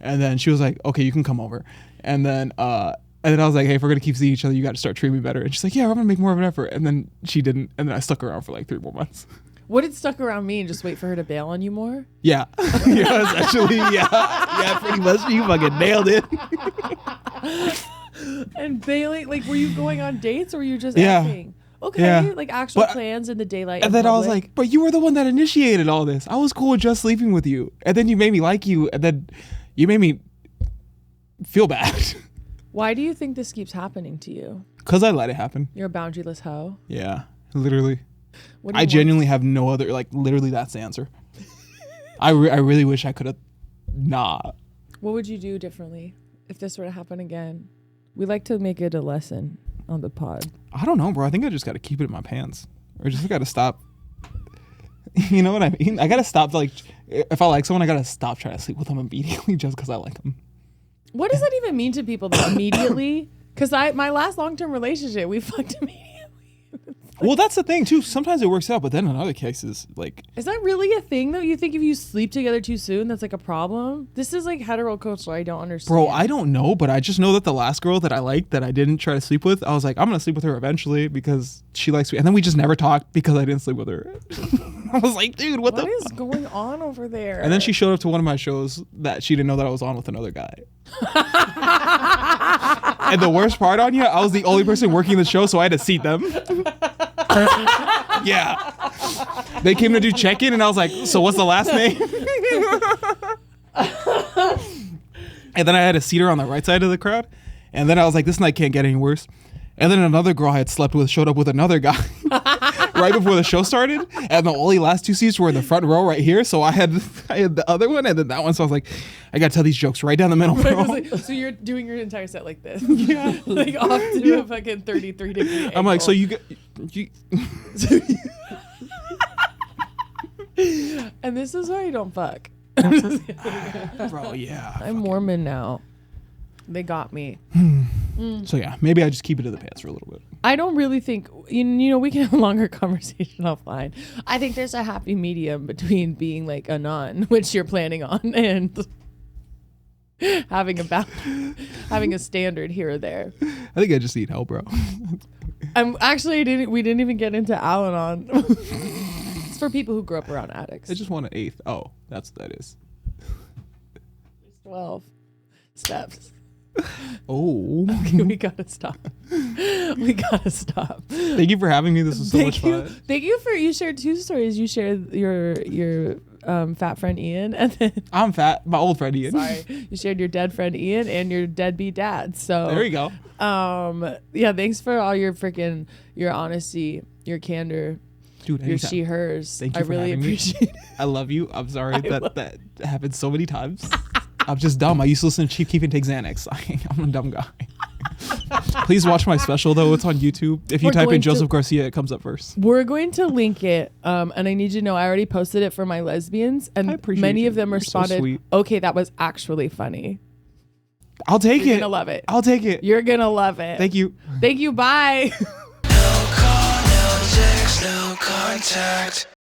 And then she was like, okay, you can come over, and then I was like, hey, if we're gonna keep seeing each other, you got to start treating me better. And she's like, yeah, I'm gonna make more of an effort. And then she didn't, and then I stuck around for like 3 more months. What did stuck around mean? Just wait for her to bail on you more? Yeah, yeah, essentially, yeah, pretty much. You fucking nailed it. And bailing, like, were you going on dates or were you just Yeah. acting? Okay, Yeah. like actual But- plans in the daylight. And in then I was public? like, but you were the one that initiated all this. I was cool with just sleeping with you. And then you made me like you. And then you made me feel bad. Why do you think this keeps happening to you? Because I let it happen. You're a boundaryless hoe. Yeah, literally. What do you I want? genuinely have no other, like, literally that's the answer. I really wish I could have not. What would you do differently if this were to happen again? We like to make it a lesson on the pod. I don't know, bro. I think I just got to keep it in my pants. Or just got to stop. You know what I mean? I got to stop, like, if I like someone, I got to stop trying to sleep with them immediately just because I like them. What does that even mean to people, though, immediately? Because my last long-term relationship, we fucked immediately. Well, that's the thing, too. Sometimes it works out, but then in other cases, like... Is that really a thing, though? You think if you sleep together too soon, that's like a problem? This is like hetero culture. I don't understand. Bro, I don't know, but I just know that the last girl that I liked that I didn't try to sleep with, I was like, I'm going to sleep with her eventually because she likes me. And then we just never talked because I didn't sleep with her. I was like, dude, what What is going on over there? And then she showed up to one of my shows that she didn't know that I was on with another guy. And the worst part on you, I was the only person working the show, so I had to seat them. Yeah. They came to do check-in, and I was like, so what's the last name? And then I had to seat her on the right side of the crowd. And then I was like, this night can't get any worse. And then another girl I had slept with showed up with another guy right before the show started. And the only last two seats were in the front row right here. So I had the other one and then that one. So I was like, I got to tell these jokes right down the middle, bro. Like, so you're doing your entire set like this. Yeah. Like off to a fucking 33-degree angle. I'm like, so you... And this is why you don't fuck. Bro, yeah. I'm Mormon now. They got me. So yeah, maybe I just keep it in the pants for a little bit. I don't really think, you know, we can have a longer conversation offline. I think there's a happy medium between being like a nun, which you're planning on, and having a standard here or there. I think I just need help, bro. We didn't even get into Al-Anon. It's for people who grew up around addicts. I just want an eighth. Oh, that's what that is. 12 steps. Oh. Okay, we gotta stop. Thank you for having me. This was so much fun. Thank you you shared 2 stories. You shared your fat friend Ian, and then I'm fat. My old friend Ian. sorry, you shared your dead friend Ian and your deadbeat dad. So there you go. Yeah, thanks for all your honesty, your candor, dude. your she/hers. Thank you. I really appreciate it. I love you. I'm sorry that happened so many times. I'm just dumb. I used to listen to Chief Keef and take Xanax. I'm a dumb guy. Please watch my special, though. It's on YouTube. If you type in Joseph Garcia, it comes up first. We're going to link it. And I need you to know, I already posted it for my lesbians. And many of them responded, okay, that was actually funny. I'll take it. You're going to love it. I'll take it. You're going to love it. Thank you. Thank you. Bye. No call, no text, no contact.